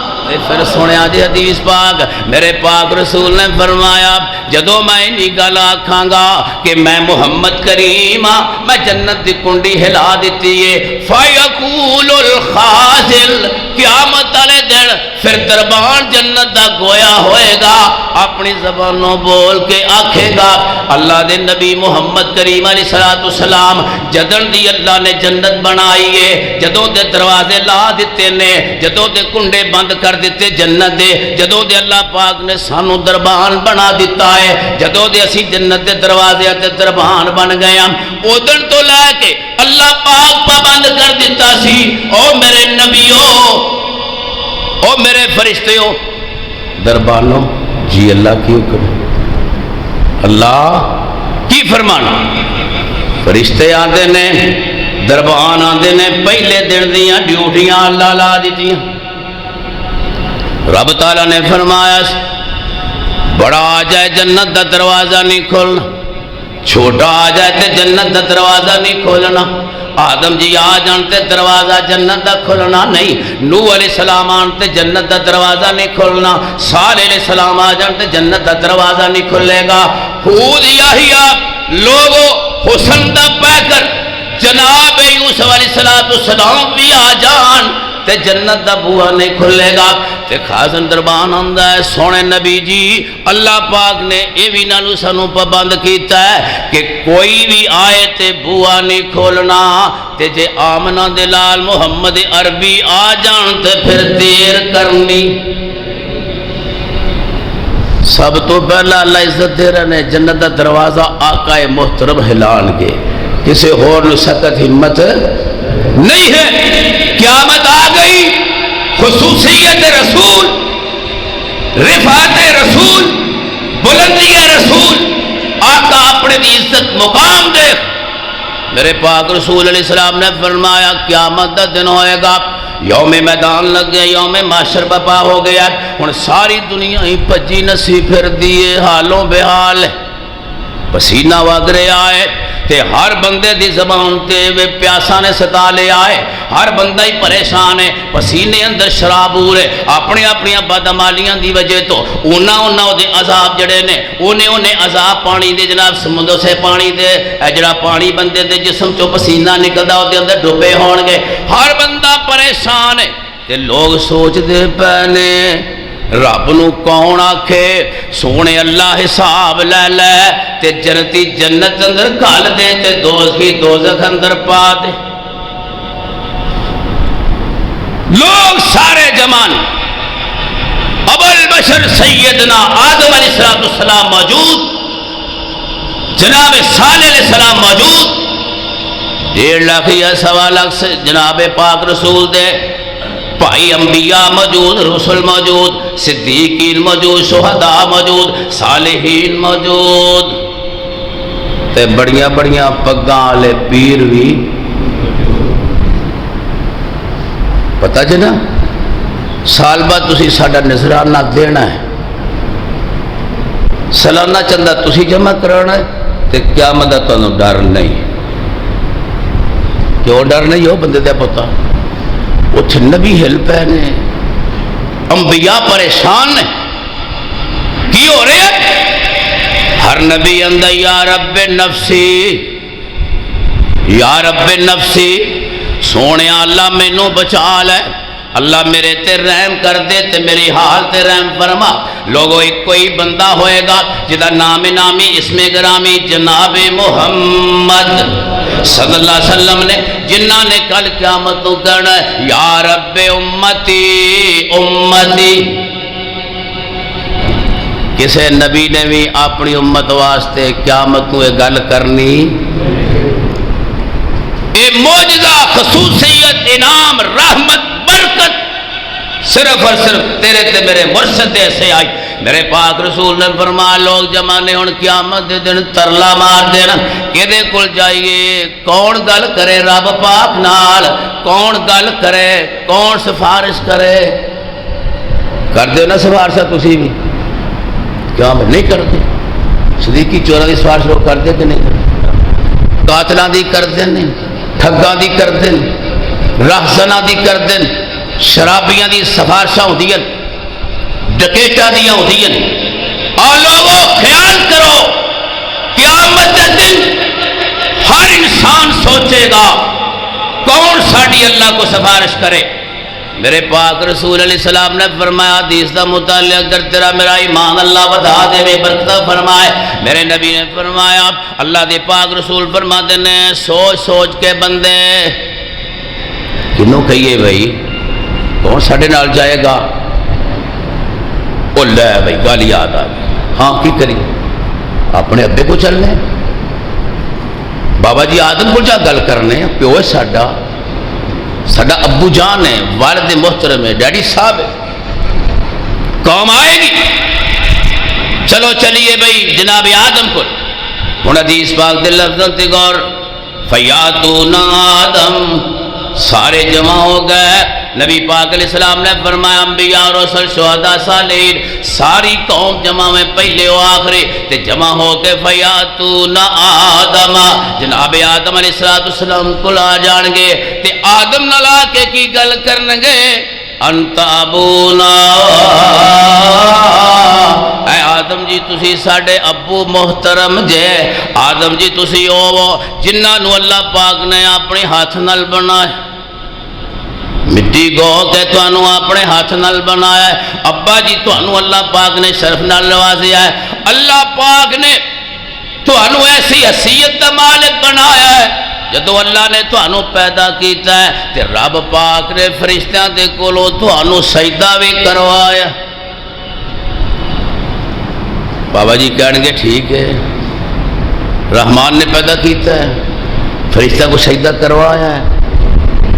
پھر سنے آجے حدیث پاک، میرے پاک رسول نے فرمایا جدو میں انہی گل آکھاں گا کہ میں محمد کریم ہاں، میں جنت دی کنڈی ہلا دیتی ہے، فَيَقُولُ الْخَازِلُ، قیامت والے دن پھر دربان جنت دا گویا ہوئے گا، اپنی زبانوں بول کے آکھے گا اللہ دے نبی محمد کریم علیہ السلام جدن دی اللہ نے جنت بنائی ہے، جدو دے دروازے لا دیتے نے، جدو دے کنڈے بند کر دیتے جنت دے، جدو دے اللہ پاک نے سانو دربان بنا دیتا ہے، جدو دے اسی جنت دے دروازے تے دربان بن گئے ہم، ادھر تو لے کے اللہ پاک پابند کر دیتا سی، او میرے نبیوں، او میرے فرشتیوں، دربانوں جی اللہ کی حکم، اللہ کی فرمانا، فرشتے آندے نے، دربان آندے نے، پہلے دن دیاں ڈیوٹیاں اللہ لا دیتی ہیں، رب تعالیٰ نے فرمایا بڑا آ جائے جنت دا دروازہ نہیں کھولنا، چھوٹا آ جائے تے جنت دا دروازہ نہیں کھولنا، آدم جی آ جان تے دروازہ جنت دا کھلنا نہیں، نوح علیہ السلام آن تے جنت دا دروازہ نہیں کھلنا، صالح علیہ السلام آ جان تے جنت دا دروازہ نہیں کھلے گا، ہود یحییٰ لوگو حسن دا پہ کر جناب یوسف علیہ السلام بھی آ جان تے جنت دا بوہا نہیں کھلے گا۔ تے خازن دربان آندہ ہے سونے نبی جی اللہ پاک نے اے بھی نالو سنو پابند کیتا ہے کہ کوئی بھی آئے تے بوہا نہیں کھولنا، تے جے آمنہ دلال محمد عربی آ جان تے پھر دیر کرنی۔ سب تو پہلا اللہ عزت دے رہے ہیں جنت دا دروازہ آقا محترم ہلان کے، کسے اور نسکت ہمت نہیں ہے۔ قیامت آ گئی، خصوصیت رسول، رفعت رسول، بلندی رسول، آقا اپنے دی عزت مقام دے۔ میرے پاک رسول علیہ السلام نے فرمایا قیامت دا دن ہوئے گا، یوم میدان لگ گیا، یوم معاشر بپا ہو گیا، ہن ساری دنیا ہی پجی نسی پھر دیئے حالوں بے حال ہے، پسینہ وگرے آئے تے ہر بندے دی زبان تے وے پیاسا نے ستا لے آئے، ہر بندہ ہی پریشان ہے، پسینے اندر شراب ہورے، اپنی اپنی بدعمالیاں دی وجہ تو انہاں دے عذاب جڑے نے انہیں عذاب پانی دے جناب سمندر سے پانی دے جڑا پانی بندے دے جسم چو پسینہ نکلدا او دے اندر ڈوبے ہون گے، ہر بندہ پریشان ہے تے لوگ سوچ دے پہنے رب نو کون آکھے سونے اللہ حساب لے لے تے جنتی جنت اندر کھال دے تے دوزخی دوزخ اندر پا دے۔ لوگ سارے جمان ابو البشر سیدنا آدم علیہ السلام موجود، جناب صالح علیہ السلام موجود، 1.5 لاکھ یا 1.25 لاکھ سے جناب پاک رسول دے بھائی انبیاء موجود، رسول موجود، صدیقین موجود، شہداء موجود، صالحین موجود، تے بڑیاں بڑیاں پگاں والے پیر بھی پتہ جنا سال بعد تسی ساڈا نذرانہ دینا ہے، سالانہ چندہ تسی جمع کرانا ہے، تے قیامت دا تانوں ڈر نہیں، کیوں ڈر نہیں ہو بندے دے پتہ اتھے نبی ہل پہ نے، انبیاء پریشان نے، کی ہو رہے ہیں؟ ہر نبی اندر یا رب نفسی، یا رب نفسی، سونے اللہ میں نو بچا لے، اللہ میرے تے رحم کر دے تے میری حال تے رحم فرما۔ لوگوں ایک کوئی بندہ ہوئے گا جدا نام نامی اسم گرامی جناب محمد صلی اللہ علیہ وسلم نے، جنہ نے کل قیامت تو کرنا ہے یا رب امتی امتی۔ کسے نبی نے بھی اپنی امت واسطے قیامت تو یہ گل کرنی، اے موجزہ خصوصیت انعام رحمت برکت صرف اور صرف تیرے تے میرے مرشد سے آئی۔ میرے پاک رسول نے فرمایا لوگ جمانے ہن قیامت دے دن ترلا مار دینا کدے کول جائیے، کون گل کرے رب پاک نال، کون گل کرے، کون سفارش کرے؟ کر دے نا سفارشہ تسی بھی، کیا میں نہیں کرتے؟ صدیقی چوراں دی سفارش لوگ کر دے کہ نہیں کرتے؟ قاتلاں دی کر دے نہیں، ٹھگاں دی کر دے، راہزناں دی کر دے، شرابیاں دی سفارشاں ہوندیاں، ڈکیٹاں دیاں ہوندیاں۔ اور لوگوں خیال کرو قیامت کے دن ہر انسان سوچے گا کون ساڑی اللہ کو سفارش کرے۔ میرے پاک رسول علیہ السلام نے فرمایا حدیث دا مطالعہ اگر تیرا میرا ایمان اللہ ودا دے میں برکتہ فرمائے۔ میرے نبی نے فرمایا اللہ دے پاک رسول فرماتے نے سوچ سوچ کے بندے کنوں کہیے بھائی کون ساڑھے نال جائے گا؟ او لے بھائی گل یاد آ گئی، ہاں کی کری اپنے ابے کو چلنے، بابا جی آدم کو جا گل کرنے، پیو ہے ساڈا، ساڈا ابو جان ہے، والد محترم ہے، ڈیڈی صاحب ہے، قوم آئے گی، چلو چلیے بھئی جناب آدم کو۔ ہن حدیث پاک دے لفظاں تے غور، فیاتون آدم، سارے جمع ہو گئے، نبی پاک علیہ السلام نے فرمایا انبیاء رسل شہداء صالحین ساری قوم جمع میں پہلے و آخری تے جمع ہو کے فیاتون آدم جناب آدم علیہ السلام کو آ جان گے تے آدم نہ لا کے کی گل کرن گے انت ابونا اے آدم جی تسی ساڑے ابو محترم جے آدم جی تسی او جنہاں نو اللہ پاک نے اپنے ہاتھ نال بنائے مٹی گو کہ تانوں اپنے ہاتھ نال بنایا ہے ابا جی تانوں اللہ پاک نے شرف نال نوازیا ہے اللہ پاک نے تانوں ایسی حیثیت دا مالک بنایا ہے جدو اللہ نے تانوں پیدا کیتا ہے تے رب پاک نے فرشتیاں دے کولوں تانوں سجدہ بھی کروایا بابا جی کہن گے ٹھیک ہے رحمان نے پیدا کیتا ہے فرشتہ کو سجدہ کروایا ہے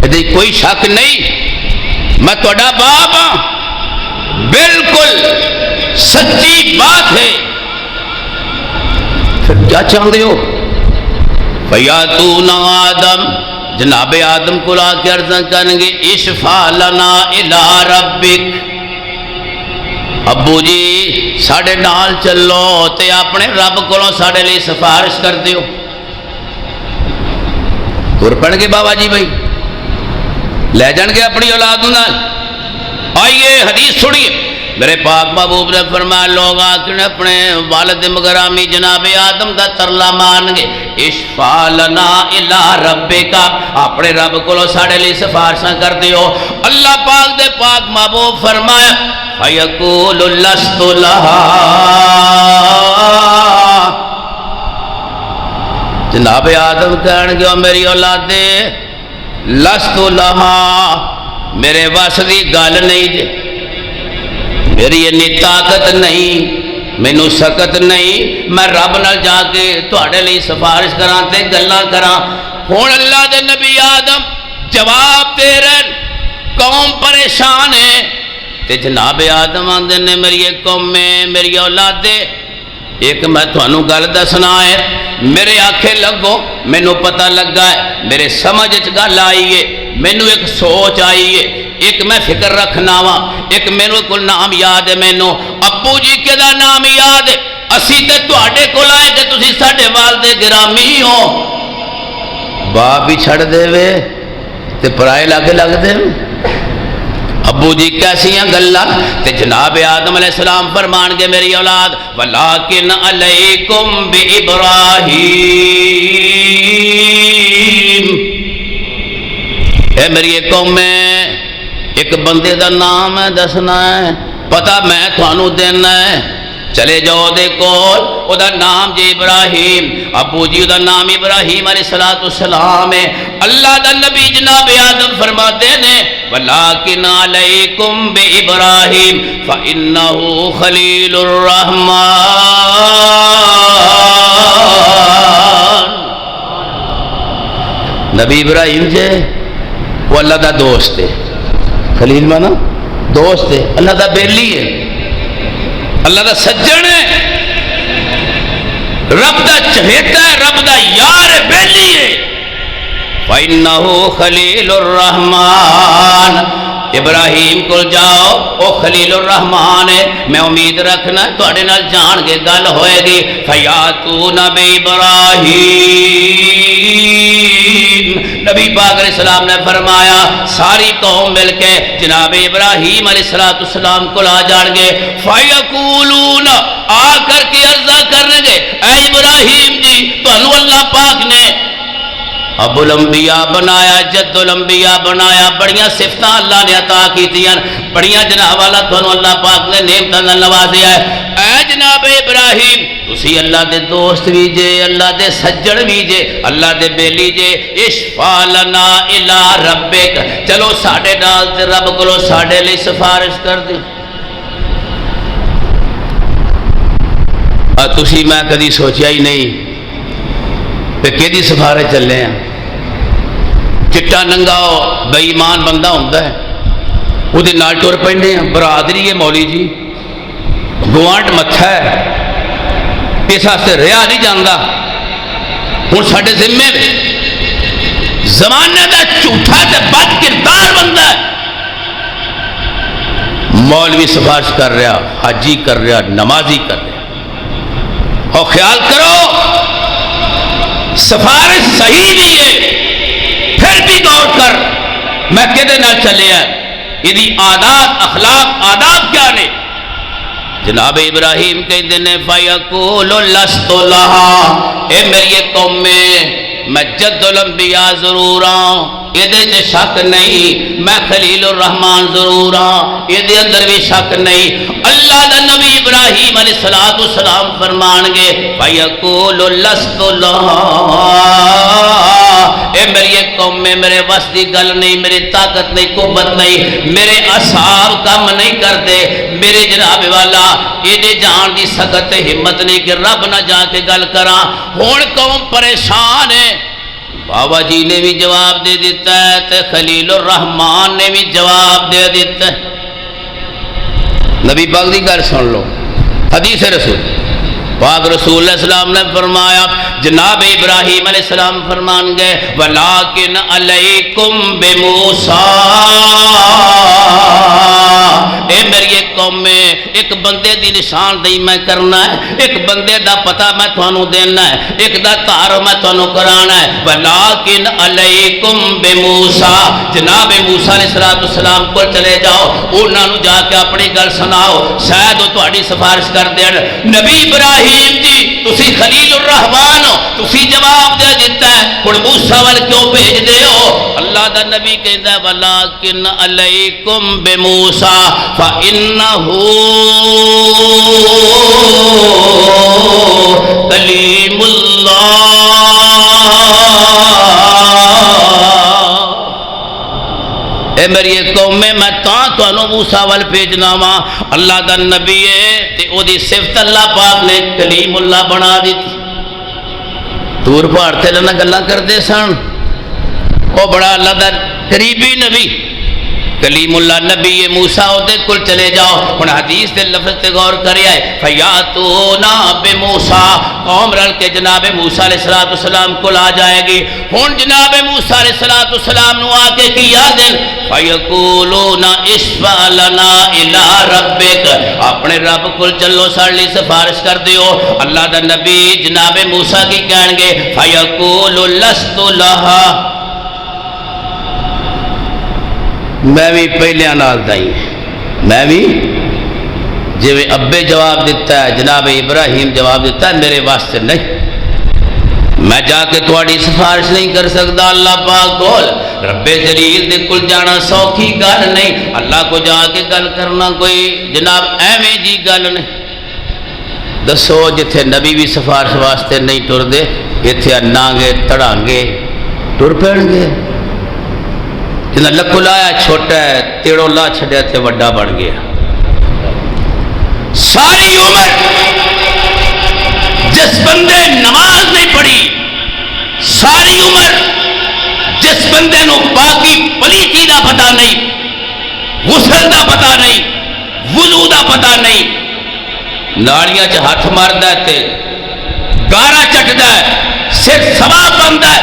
یہ کوئی شک نہیں میں تہاڈا باپ ہاں بالکل سچی بات ہے پھر کیا چاہتے ہو فیاتون آدم جناب آدم کو لا کے عرض کریں گے اشفع لنا الی ربک ابو جی ساڑھے نال چلو تے اپنے رب کو ساڑھے لئے سفارش کر دیو تر پڑھ گے بابا جی بھائی لے جان گے اپنی اولاد نال آئیے حدیث سنیے میرے پاک محبوب نے فرمایا لوگ آکر اپنے والد مگرامی جناب آدم دا ترلا مان گے اشفع لنا الی ربکا اپنے رب کو ساڑھے لئے سفارشاں کر دیو اللہ پاک دے پاک محبوب فرمایا فیقول لست لہا جناب آدم کہن گے میری اولاد دے لست لہا میرے واسدی گل نہیں جے میری انی طاقت نہیں مینوں سکت نہیں میں رب نال جا کے تہاڈے لئی سفارش کراں تے گلاں کراں ہن اللہ دے نبی آدم جواب دے رہے قوم پریشان ہے تے جناب آدم آندے نے میری قوم میں میری اولاد دے ایک میں تھانوں گل دسنا ہے میرے آنکھیں لگو مینوں پتہ لگا ہے میرے سمجھ وچ گل آئی ہے مینوں ایک سوچ آئی ہے ایک میں فکر رکھنا وا ایک مینوں کول نام یاد ہے مینوں ابو جی کے دا نام یاد ہے اسی تے تہاڈے کول آئے کہ تسی ساڈے والد گرامی ہو باپ بھی چھڑ دے وے تے پرائے لاگے لگ دے ابو جی کیسیاں گلاں تے جناب آدم علیہ السلام فرمان گے میری اولاد ولیکن علیکم بابراہیم اے میری قوم میں ایک بندے دا نام ہے دسنا ہے پتہ میں تھانوں دینا ہے چلے جاؤ دے کول او دا نام جی ابراہیم ابو جی دا نام ابراہیم علیہ السلام ہے اللہ دا نبی جناب آدم فرماتے ہیں ولیکن علیکم بابراہیم فإنہو خلیل الرحمن نبی ابراہیم جے وہ اللہ دا دوست ہے خلیل مانا دوست ہے اللہ دا بیلی ہے اللہ دا سجن ہے رب دا چہیتا ہے رب دا یار ہے بیلی ہے فَإِنَّهُ خَلِيلُ الرَّحْمَانِ ابراہیم کو جاؤ او خلیل الرحمان ہے میں امید رکھنا تواڈے نال جان کے گل ہوئے گی فیاتون بابراہیم نبی پاک علیہ السلام نے فرمایا ساری قوم مل کے جناب ابراہیم علیہ السلام کو لا جان گے فیقولون آ کر کے عرضہ کریں گے اے ابراہیم جی تانوں اللہ پاک نے ابو الانبیاء بنایا جد الانبیاء بنایا بڑیاں صفتاں اللہ نے عطا کیتیاں بڑیاں جناب والا تھانوں اللہ پاک نے نعمتاں نال نوازیا ہے اے جناب ابراہیم تسی اللہ دے دوست بھی جے اللہ دے سجن بھی جے اللہ دے بیلی جے اشفع لنا الی ربک چلو ساڈے نال تے رب کولوں ساڈے لئی سفارش کر دے تسی میں کدی سوچیا ہی نہیں کہ کیدی سفارش چلے ہیں چٹا ننگا بے ایمان بندہ ہوتا ہے وہ نال ٹر پہنے ہیں برادری ہے مولی جی گوانٹ متھا ہے اس واسطے رہا نہیں جانا ہوں سارے ذمے زمانے کا جھوٹا تے بد کردار بندہ ہے مولوی سفارش کر رہا، حاجی کر رہا، نمازی کر رہا، اور خیال کرو سفارش صحیح نہیں ہے، پھر بھی غور کر میں کدے نال چلیا، یہ عادات اخلاق آداب کیا نے؟ جناب ابراہیم کہتے ہیں فَيَقُولُ لَسْتُ لَهَا، اے میری قوم میں جد الانبیاء ضرور ہوں، یہ شک نہیں، میں خلیل الرحمان ضرور ہوں، یہ اندر بھی شک نہیں۔ اللہ دا نبی ابراہیم علیہ السلام فرمان گے فَيَقُولُ لَسْتُ لَهَا، اے میری قوم میں میرے بس دی گل نہیں، میری طاقت نہیں، قوت نہیں، میرے اصحاب کام نہیں کرتے، میرے جناب والا یہ جان دی سخت ہمت نہیں کہ رب نہ جا کے گل کراں۔ ہن قوم پریشان ہے، بابا جی نے بھی جواب دے دیتا ہے تے خلیل الرحمان نے بھی جواب دے دیتا ہے۔ نبی پاک دی گل سن لو، حدیث رسول پاک رسول اللہ علیہ السلام نے فرمایا، جناب ابراہیم علیہ السلام فرمان گئے وَلَٰكِنْ عَلَيْكُمْ بِمُوسَىٰ، اے میری ایک قوم میں ایک بندے دی نشاندہی میں کرنا ہے، ایک بندے دا پتہ میں تھانوں دینا ہے، ایک دا تار میں تھانوں کرانا ہے۔ وَلَٰكِنْ عَلَيْكُمْ بِمُوسَىٰ، جناب موسیٰ علیہ السلام کو چلے جاؤ، انہاں نو جا کے اپنی گل سناؤ، شاید وہ تہاڈی سفارش کر دین۔ نبی ابراہیم جی تسی خلیل الرحمان ہو، تسی جواب دے دیتا ہے، ہن موسیٰ وال کیوں بھیج دے ہو؟ اللہ دا نبی کہندا ہے وَلَٰكِنْ عَلَيْكُمْ بِمُوسَىٰ فَإِنَّهُ كَلِيمُ اللَّهِ، اے میری قوم میں تانوں موسیٰ وال بھیجنا وا، اللہ دا نبی ہے تے او دی صفت اللہ پاک نے کلیم اللہ بنا دیتی۔ دور پہاڑ تے نہ گلاں کردے سن، او بڑا اللہ دا قریبی نبی کلیم اللہ نبی موسیٰ دے کل چلے جاؤ۔ ہن حدیث دے لفظ تے غور کریا ہے فَيَاتُونَا بِمُوسَىٰ، قوم رل کے جناب موسیٰ علیہ السلام کل آ جائے گی۔ ہن جناب موسیٰ علیہ السلام نو آ کے کیا دن فَيَقُولُونَ اشْفَعْ لَنَا إِلَىٰ رَبِّكَ، اپنے رب کل چلو ساڑی سفارش کر دیو۔ اللہ دا نبی جناب موسیٰ کی کہن گے فَيَقُولُ لَسْتُ لَهَا، میں بھی پہلے نال دائی، میں بھی جو ابے جواب دیتا ہے، جناب ابراہیم جواب دیتا ہے، میرے واسطے نہیں، میں جا کے تھوڑی سفارش نہیں کر سکتا اللہ پاک کول، رب جلیل دے کل جانا سوکھی گل نہیں، اللہ کو جا کے گل کرنا کوئی جناب ایویں جی گل نہیں۔ دسو جتھے نبی بھی سفارش واسطے نہیں ٹر دے، اتھے نانگے تڑانگے ٹر پڑ گے۔ جنہیں لکھو لایا چھوٹا ہے، تیڑوں لا چھڑیا تھے وڈا بڑھ گیا۔ ساری عمر جس بندے نماز نہیں پڑھی، ساری عمر جس بندے نو باقی پلیتی دا پتہ نہیں، غسل دا پتہ نہیں، وضو دا پتہ نہیں، ناڑیاں چ ہاتھ ماردا ہے تے گارا چٹدا ہے، سر سوا بندا ہے،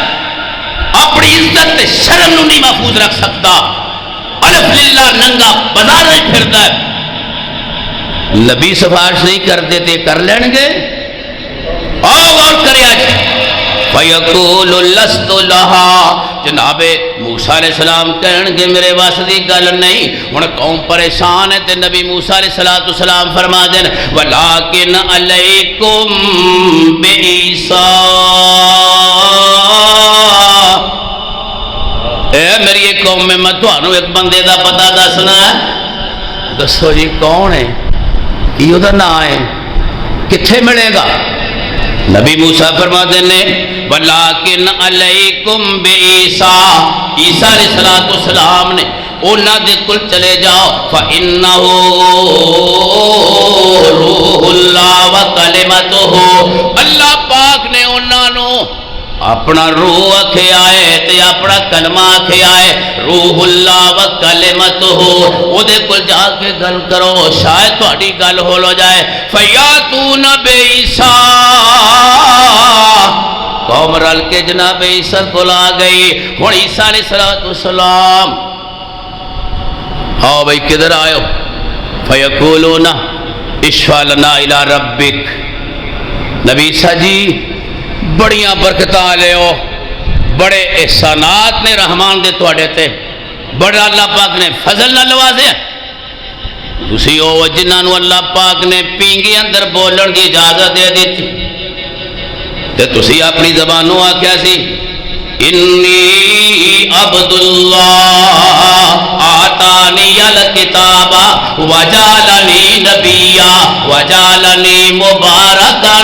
اپنی عزت تے شرم نو نہیں محفوظ رکھ سکتا، الف للہ ننگا بازار میں پھردا ہے۔ نبی سفارش نہیں کرتے تے کر لین گے؟ آؤ غور کرے آج فَيَقُولُ لَسْتُ لَهَا، جناب موسیٰ علیہ السلام کہن گے میرے واسطے گل نہیں۔ ہن قوم پریشان ہے تے نبی موسیٰ علیہ السلام فرما دین وَلَٰكِنْ عَلَيْكُمْ بِعِیسَىٰ، اے میری ایک قوم میں تھانوں ایک بندے دا پتہ دسنا ہے۔ دسو جی کون ہے؟ یہ دا نام ہے، کتھے ملے گا؟ نبی موسیٰ فرما دینے وَلَٰكِنْ عَلَيْكُمْ بِعِیسَىٰ، عیسیٰ علیہ السلام نے انہاں دے کل چلے جاؤ فَإِنَّهُ رُوحُ اللَّهِ وَكَلِمَتُهُ، اللہ پاک نے انہاں نو اپنا روح آکھے آئے تے اپنا کلمہ آکھے آئے، روح اللہ و کلمتہ، او دے کل جا کے گل کرو شاید تہاڈی گل ہو لو جائے۔ فیاتون بعیسیٰ، قوم رل کے جناب عیسیٰ کو لا گئی۔ ہن عیسیٰ علیہ السلام آؤ بھائی کدھر آئے ہو؟ فیقولون اشفع لنا الی ربک، نبی عیسیٰ جی بڑیاں برکتاں لے ہو، بڑے احسانات نے رحمان دے تواڈے تے، بڑا اللہ پاک نے فضل نہ نوازے، تسی او جنہاں نو اللہ پاک نے پینگی اندر بولن دی اجازت دے دیتی تے تسی اپنی زبانوں آکھیا سی انی عبد اللہ آتانی الکتاب وجعلنی نبیا وجعلنی مبارکا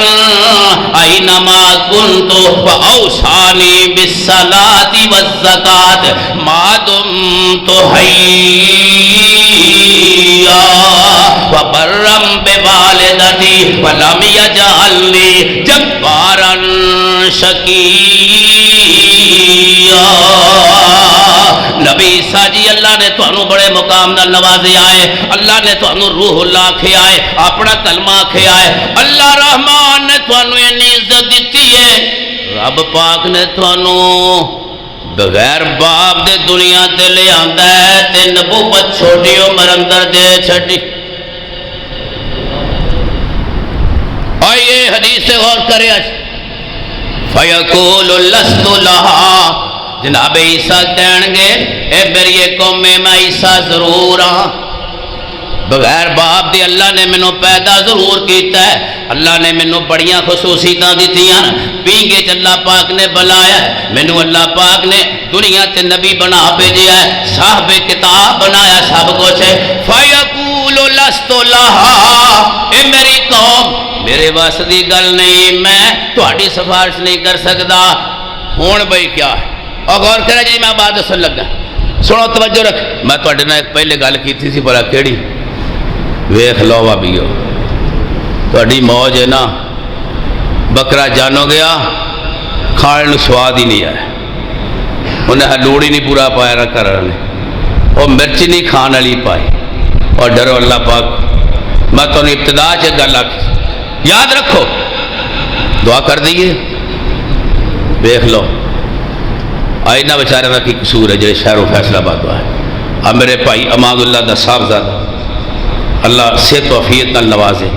اینما کنت واوصانی بالصلاۃ والزکاۃ ما دمت حیا وبرا بوالدتی ولم یجعلنی جبارا شقیا۔ نبی عیسیٰ جی اللہ نے تھانوں بڑے مقام نال نوازے آئے، اللہ نے تھانوں روح اللہ کھے آئے، اپنا کلمہ کھے آئے، اللہ رحمان نے تھانوں اتنی عزت دیتی ہے، رب پاک نے تھانوں بغیر باپ دے دنیا تے لے آندا ہے تے نبوت چھوٹی عمر اندر دے چھڈی۔ آئیے حدیث سے غور کرے فَيَقُولُ لَسْتُ لَهَا، جناب عیسیٰ کہن گے اے میری قوم میں عیسیٰ ضرور ہاں، بغیر باپ دے اللہ نے مینوں پیدا ضرور کیتا ہے، اللہ نے مینوں بڑیاں خصوصیتاں دتیاں، پینگے چ اللہ پاک نے بلایا ہے، مینوں اللہ پاک نے دنیا تے نبی بنا بھیجیا ہے، صاحب کتاب بنایا، سب کچھ ہے۔ فَيَقُولُ لَسْتُ لَهَا، اے میری قوم میرے واسطے دی گل نہیں، میں تہاڈی سفارش نہیں کر سکدا۔ ہن بھئی کیا ہے اور غور کرے جی میں بات دسن لگا، سنو توجہ رکھ، میں تہاڈے نال ایک پہلے گل کیتی سی بھلا کیڑی، ویکھ لو بھابیو تہاڈی موج ہے نا، بکرا جانو گیا کھانے نوں سواد ہی نہیں آیا، انہیں لوڑ ہی نہیں پورا پایا نہ کرنے نے، اور مرچ نہیں کھان والی پائی، اور ڈرو اللہ پاک، میں تمہیں ابتدا چ گل آکھی یاد رکھو، دعا کر دئیے، دیکھ لو آئی نہ بیچارے کا کی قصور ہے جڑے شہر و فیصلہ آباد ہے۔ اب میرے بھائی امان اللہ دا صاحبزادہ اللہ صحت و عافیت نال نوازے،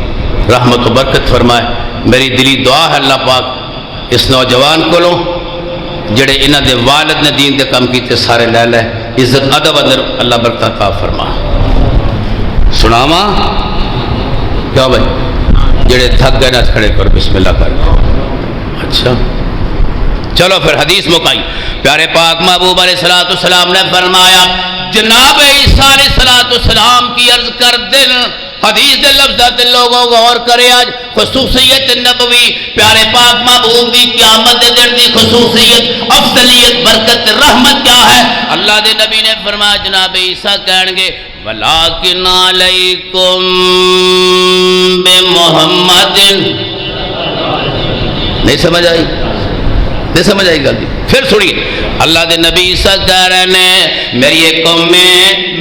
رحمت و برکت فرمائے، میری دلی دعا ہے اللہ پاک اس نوجوان کو جڑے انہاں دے والد نے دین دے کم کیتے سارے لے لے، عزت ادب اندر اللہ برکت عطا فرما۔ سناواں کیا بھائی جڑے تھک گئے نہ کھڑے کر بسم اللہ کر۔ اچھا چلو پھر حدیث مکائی، پیارے پاک محبوب علیہ السلام نے فرمایا جناب عیسیٰ علیہ السلام کی عرض کر دل، حدیث دے لفظات لوگوں غور کرے، آج خصوصیت نبوی پیارے پاک محبوب دی قیامت دے دن دی خصوصیت افضلیت برکت رحمت کیا ہے؟ اللہ دے نبی نے فرمایا جناب عیسیٰ کہن گے وَلَٰكِنْ عَلَيْكُمْ بِمُحَمَّدٍ، نہیں سمجھ آئی؟ نہیں سمجھ آئی گل دی؟ پھر سنیے اللہ دے نبی عیسیٰ کہہ رہے ہیں میری ایک قوم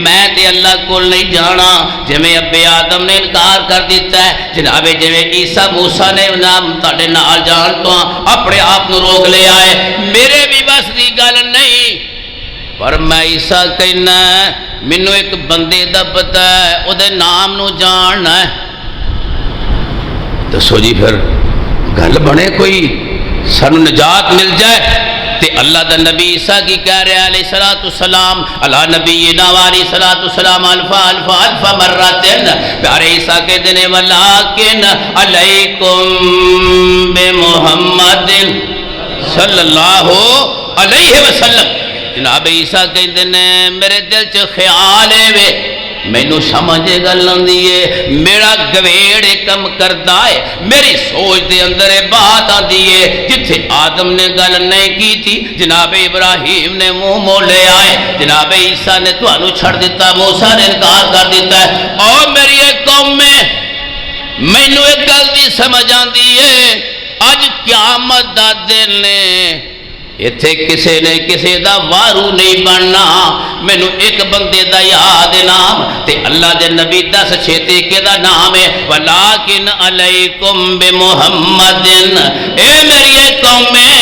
میں تے اللہ کو نہیں جانا، جویں ابے آدم نے انکار کر دیتا ہے، جناب جویں عیسیٰ موسیٰ نے نام تاڈے نال جان تو اپنے آپ نو روک لے آئے، میرے بھی بس دی گل نہیں، پر میں عیسیٰ کہنا ہے مینو ایک بندے دا پتہ ہے، او دے نام نو جاننا ہے۔ دسو جی پھر گل بنے کوئی سانو نجات مل جائے تے اللہ دا نبی عیسیٰ کی کہہ رہے ہیں علیہ السلام علی نبینا علیہ السلام الف مرتين، پیارے عیسیٰ کہتے ہیں ولیکن علیکم بمحمد صلی اللہ علیہ وسلم، جناب عیسیٰ کہتے ہیں میرے دل چ خیال ہے وے مینو سمجھ گل آندی ہے، میرا گویڑ کم کردا ہے، میری سوچ دے اندر بات آندی ہے، جتھے آدم نے گل نہیں کی تھی جناب ابراہیم نے منہ مولے آئے، جناب عیسیٰ نے تانوں چھڑ دیتا، موسیٰ نے انکار کر دیتا ہے، اور میری ایک قوم میں مینو ایک گل دی سمجھ آندی ہے اج قیامت دا دن اتھے کسے نے کسے دا وارو نہیں بننا، مینو ایک بندے دا یاد نام تے اللہ دے نبی دس چھیتے کے دا نام ہے ولیکن علیکم بمحمد، اے میری قوم میں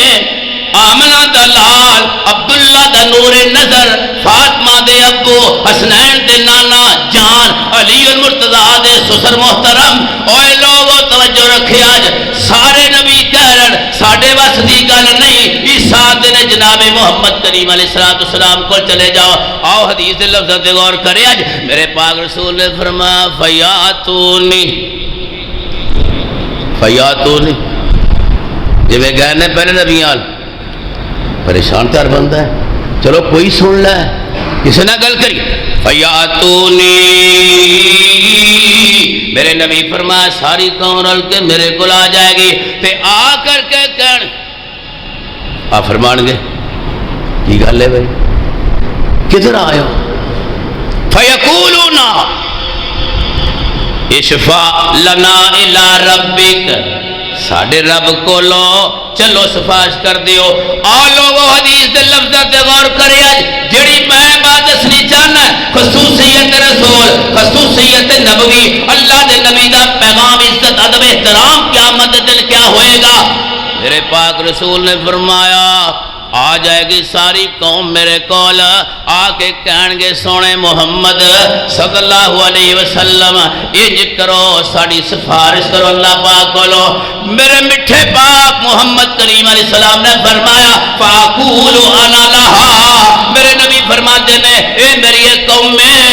آمنہ دا لال عبداللہ دا نور نظر فاطمہ دے ابو حسنین دے نانا جان علی المرتضیٰ دے سسر محترم اوے لوگو توجہ رکھے آج سارے نبی کہہ رہن ساڑھے بس دی گل نہیں عیسیٰ دے جناب محمد کریم علیہ السلام کو چلے جاؤ آؤ حدیث دے لفظ دے غور کرے آج میرے پاک رسول نے فرمایا فیاتونی جی میں گئے پہلے نبیان پریشان تیار بندہ ہے چلو کوئی سن لے کسی نہ گل کری فیاتونی میرے نبی فرمایا ساری قوم رل کے میرے کو آ جائے گی تے آ کر کے کہن آپ فرمان گے کی گل ہے بھائی کدھر آئے ہو فیقولون اشفاء لنا الى ربک ساڑھے رب کو لو چلو سفارش کر دیو آؤ لوگو حدیث دے لفظات غور کرے آج جڑی میں بات دسنی چاہنا خصوصیت رسول خصوصیت نبوی اللہ دے نبی دا پیغام عزت ادب احترام قیامت دل کیا ہوئے گا میرے پاک رسول نے فرمایا آ جائے گی ساری قوم میرے کول آ کے کہن گے سونے محمد صلی اللہ علیہ وسلم اج کرو ساری سفارش کرو اللہ پاک کولو میرے میٹھے پاک محمد کریم علیہ السلام نے فرمایا فاقولو انا لہا میرے نبی فرماتے نے اے میری قوم میں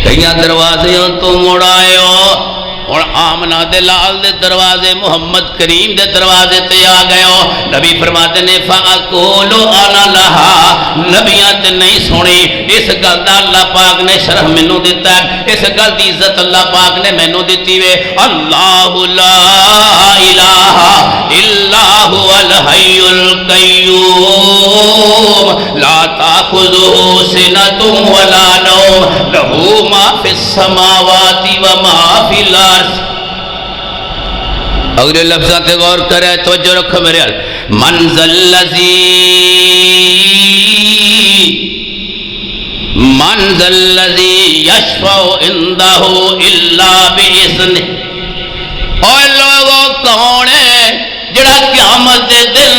کئیاں دروازیوں تو مڑ آئے ہو اور آمنہ دے لال دے دروازے محمد کریم دے دروازے تے آ گئے ہو نبی فرماتے نے فَأَقُولُ أَنَا لَهَا نبیاں تے نہیں سنی اس گل دا اللہ پاک نے شرح مینوں دیتا ہے اس گل دی عزت اللہ پاک نے مینوں دیتی وے اللہ لا الہ الا هو الحی القیوم لا تأخذه سنة ولا نوم له ما فی السماوات وما فی الارض اگلے لفظات غور کرے توجہ رکھو میرے حال منزل لذی یشفع اندہ الا بإذن اور لوگوں کون ہے جڑا قیامت دے دن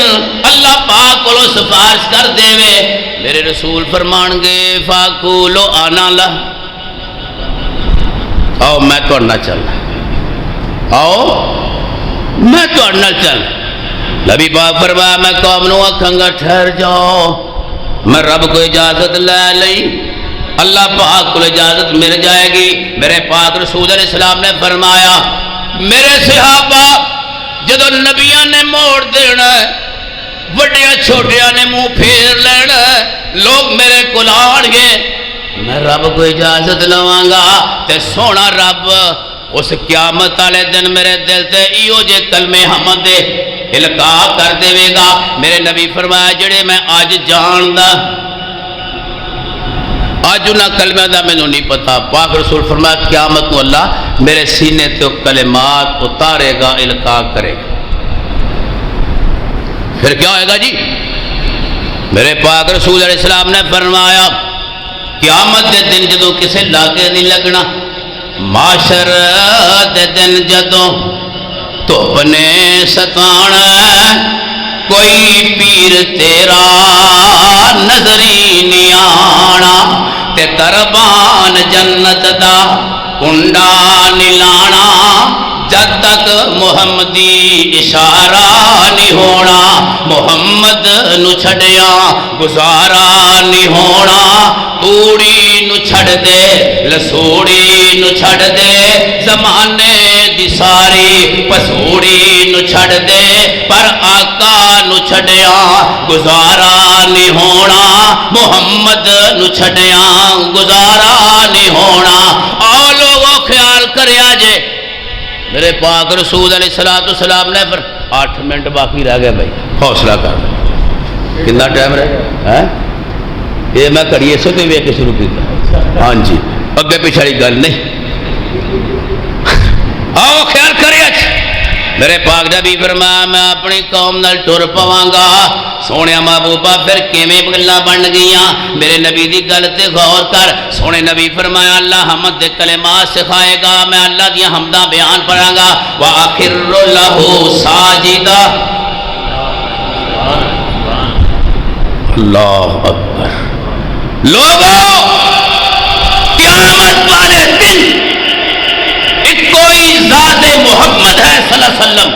اللہ پاک کو سفارش کر دے وے میرے رسول فرمان گے فاقولو آنا لہ آؤ میں تو نہ چلنا آؤ میں تو نہ چل نبی پاک فرمایا میں قوم نو آکھاں گا ٹھہر جاؤ میں رب کو اجازت لے لئی اللہ پاک کو اجازت مل جائے گی میرے پاک رسول علیہ السلام نے فرمایا میرے صحابہ جدو نبیاں نے موڑ دینا وڈیاں چھوٹیاں نے منہ پھیر لینا لوگ میرے کو آن گے میں رب کو اجازت لواں گا تے سونا رب اس قیامت والے دن میرے دل تے ایو جے کلمے حمد دے القاء کر دے گا میرے نبی فرمایا جڑے میں آج جاندا آج انہاں کلمہ دا میں نہیں پتا پاک رسول فرمایا قیامت کو اللہ میرے سینے تے کلمات اتارے گا القاء کرے گا پھر کیا ہوئے گا جی میرے پاک رسول علیہ السلام نے فرمایا قیامت دے دن جدو کسے لاگے نہیں لگنا معاشر دے دن جدو تو اپنے ستانا کوئی پیر تیرا نظری نہیں آنا تے دربان جنت دا کنڈا نہیں لانا جب تک محمدی اشارہ نہیں ہونا محمد نو چھڑیا گزارا نہیں ہونا اوڑی نو چھڑ دے لسوڑی نو چھڑ دے زمانے دی ساری پسوڑی نو چھڑ دے پر آقا نو چھڑیا گزارا نہیں ہونا محمد نو چھڑیا گزارا نہیں ہونا آؤ لوگوں خیال کریا جے میرے پاک رسول علیہ السلام نے پر 8 منٹ باقی رہ گیا بھائی حوصلہ کر کتنا ٹائم رہ گیا یہ میں کریے سے تو ویک کے شروع کیتا ہاں جی اگے پچھاڑی گل نہیں آؤ خیال کریے میرے پاک نبی فرمایا میں اپنی قوم نال ٹر پواں گا سونے محبوبہ پھر کیویں گلاں بن گئیاں میرے نبی دی گل تے غور کر سونے نبی فرمایا اللہ حمد دے کلمات سکھائے گا میں اللہ دی حمداں بیان پڑھاں گا واخر لہ ساجدا اللہ اکبر. لوگوں قیامت والے دن ایک کوئی ذات محمد ہے صلی اللہ علیہ وسلم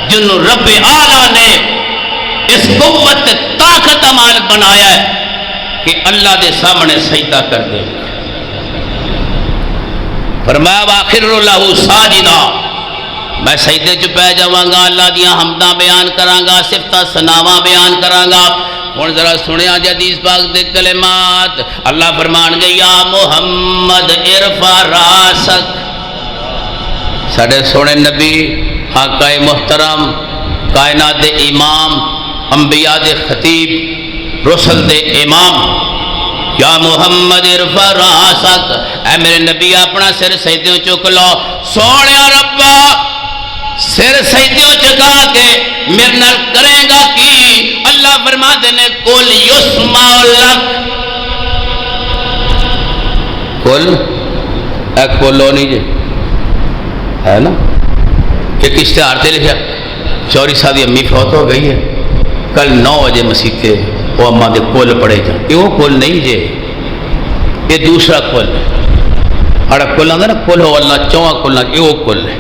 جن رب اعلیٰ نے اس قوت طاقت امانت بنایا ہے کہ اللہ دے سامنے سجدہ کر دے. فرمایا وآخر لہ ساجدہ، میں سجدے چ پہ جاواں گا، اللہ دیاں حمداں بیان کراں گا، صفتاں ثناواں بیان کراں گا. ہن ذرا سنیا جی حدیث پاک دے کلمات. اللہ فرمان گے یا محمد ارفع راسک. ساڈے سونے نبی آقا محترم کائنات دے امام، انبیاء دے خطیب، رسل دے امام، یا محمد ارفع راسک، اے میرے نبی اپنا سر سجدیوں چک لو. سونے ربا سر سجدیوں چکا کے میرے نال کرے گا کی؟ اللہ فرما دینے کل یسمع لک. کل اے کلو نہیں جی ہے نا، ایک اشتہار تے لکھا چوری صاحب کی امی فوت ہو گئی ہے، کل 9 بجے مسیح تے وہ اماں دے کل پڑے جان. یہ وہ کل نہیں جے، یہ دوسرا کل ہے. اڑا کل آندا نا کل ہو اللہ چواں کل، یہ وہ کل ہے.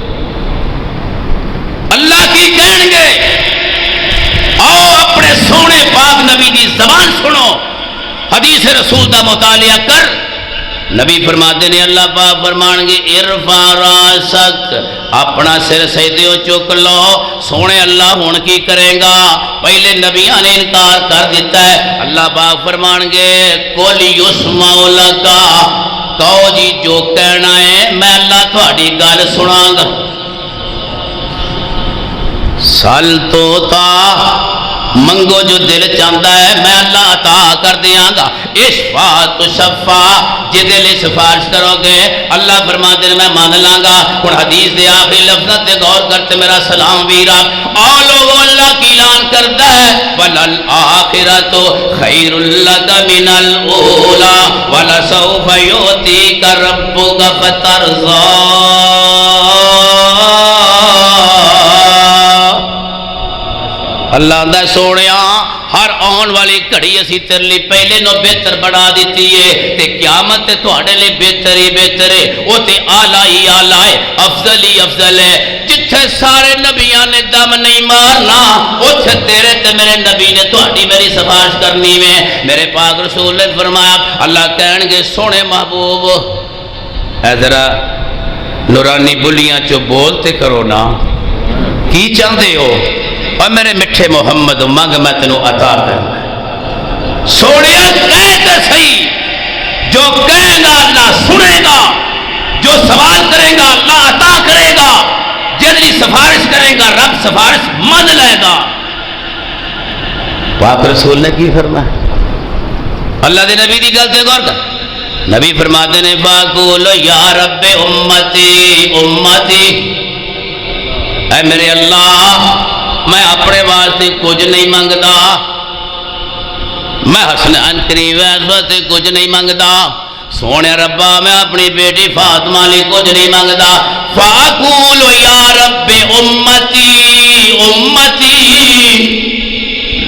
اللہ کی کہیں گے آؤ اپنے سونے پاک نبی کی زبان سنو، حدیث رسول دا مطالعہ کر. نبی فرماتے نے اللہ پاک فرمان گے ارفع راسک، اپنا سر سجدیوں چک لو. سونے اللہ ہن کی کرے گا؟ پہلے نبیاں نے انکار کر دیتا ہے. اللہ پاک فرمان گے قل یسمع لک، کہو جی جو کہنا ہے میں اللہ تھوڑی گل سناں گا. سل تو تا منگو جو دل چاہتا ہے میں اللہ عطا کر دیاں گا. اشفا تو شفا، جے دل سفارش کرو گے اللہ فرماتے ہیں میں مان لاں گا. ہن حدیث دے آخری لفظاں تے غور کرتے میرا سلام ویرا. آؤ لوگوں اللہ کی اعلان کرتا ہے وَلَلْآخِرَةُ خَيْرٌ لَكَ مِنَ الْأُولَى وَلَسَوْفَ يُؤْتِيكَ رَبُّكَ فَتَرْضَىٰ. اللہ آندا سونیا ہر آن والی گھڑی اسی تیرے لیے پہلے نو بہتر بنا دیتی ہے تے قیامت تے تواڈے لیے بہتر ہی بہتر ہے. او تے اعلیٰ ہی اعلیٰ ہے، افضل ہی افضل ہے. جتھے سارے نبیاں نے دم نہیں مارنا اوتھے تیرے تے میرے نبی نے تواڈی میری سفارش کرنی میں. میرے پاک رسول نے فرمایا اللہ کہن گے سونے محبوب اے ذرا نورانی بلیاں چو بولتے کرو نا، کی چاہتے ہو؟ اور میرے مٹھے محمد مانگ میں تینوں عطا کروں. سونے کہے تے صحیح، جو کہے گا اللہ سنے گا، جو سوال کرے گا اللہ عطا کرے گا، جنہی سفارش کرے گا رب سفارش مان لے گا. پاک رسول نے کی فرمایا؟ اللہ دے نبی دی گل تے غور کر. نبی فرماتے نے فاقول یا رب امتی امتی، اے میرے اللہ میں اپنے واسطے کچھ نہیں منگتا، میں حسنین کریم واسطے کچھ نہیں منگتا. سونے ربا میں اپنی بیٹی فاطمہ لیے کچھ نہیں منگتا. فاقول یا رب امتی امتی.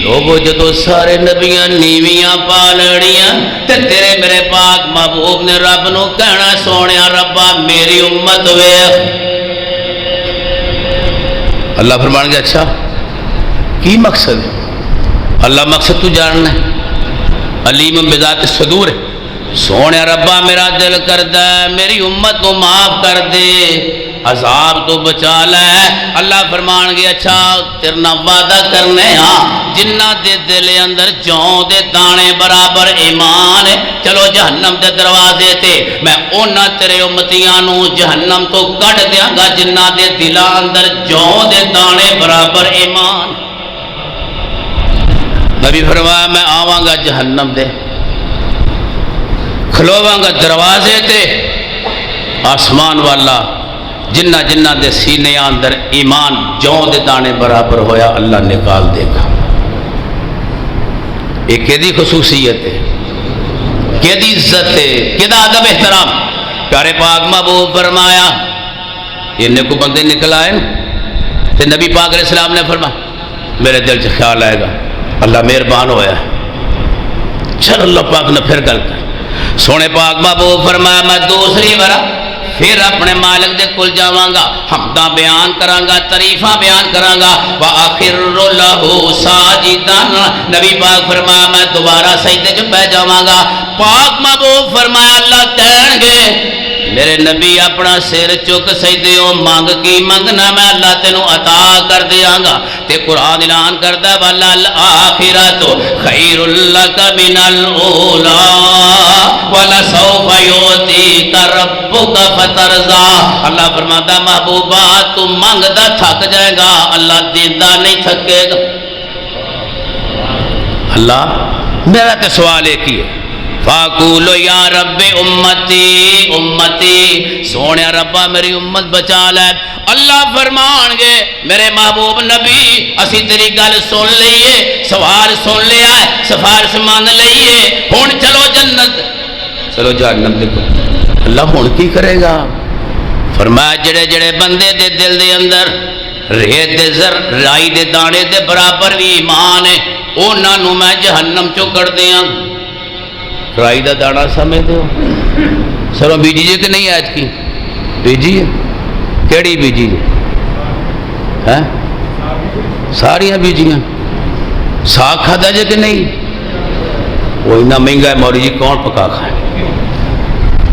لوگوں جدو سارے نبیاں نیویاں پا لڑیاں تے تیرے میرے پاک محبوب نے رب نو کہنا سونے ربا میری امت ویکھ. اللہ فرمان گے اچھا کی مقصد ہے؟ اللہ مقصد تو جاننا ہے، علیم بذات صدور ہے. سونے ربا میرا دل کردا ہے میری امت کو معاف کر دے، عذاب تو بچا لے. اللہ فرمان گے اچھا تیرنا وعدہ کرنے ہاں جنہ دے دل اندر جوں دے دانے برابر ایمان ہے چلو جہنم دے دروازے تے میں اونا تیرے امتیاں نو جہنم تو کٹ دیاں گا جنہ دے دلہ اندر جوں دے دانے برابر ایمان. نبی فرمایا میں آواں گا جہنم دے کھلواں گا دروازے تے آسمان والا جنہ جنہ دے سینے اندر ایمان جوں دے دانے برابر ہویا اللہ نکال دے گا. ایک کیدی خصوصیت ہے، کیدی عزت ہے، کیدا ادب احترام. پیارے پاک محبوب فرمایا یہ کو بندے نکل آئے نا تے نبی پاک علیہ السلام نے فرمایا میرے دل سے خیال آئے گا اللہ مہربان ہویا ہے چل اللہ پاک نے پھر گل کر سونے پاک محبوب فرمایا میں دوسری بار پھر اپنے مالک دے کل جاواں گا حمداں بیان کراں گا تعریفاں بیان کراں گا وآخر لہو ساجدان نبی پاک فرمایا میں دوبارہ سجدے چ پہ جاواں گا پاک محبوب فرمایا اللہ کہن گے میرے نبی اپنا سر چک سجدے ہو مانگ کی منگنا میں اللہ تینوں عطا کر دیاں گا تے قرآن اعلان کردا والا الآخرۃ خیر لک من الاولی ولسوف یعطیک ربک فترضی اللہ فرماتا محبوبہ تو مانگدا تھک جائے گا اللہ دیندا نہیں تھکے گا اللہ میرا تے سوال ایک ہی ہے فاقولو یا رب امتی امتی سونے ربا میری امت بچا لے اللہ فرمان گے میرے محبوب نبی اسی تیری گل سن لئیے سوال سن لیا ہے سفارش مان لئیے ہون چلو جنت چلو جنت دیکھو اللہ ہون کی کرے گا فرمایا جڑے جڑے بندے دے دل دے اندر ریت دے زر رائی دے دانے دے برابر بھی ایمان ہے اونا نو میں جہنم چکڑ دیاں رائی دا دانا سمجھ دے ہو سروں بیجی جے کہ نہیں آج کی بیجی ہے کیڑی بیجی ہے ساریاں بیجیاں ساگ کھادا جے کہ نہیں وہ اتنا مہنگا ہے مولی جی کون پکا کھائے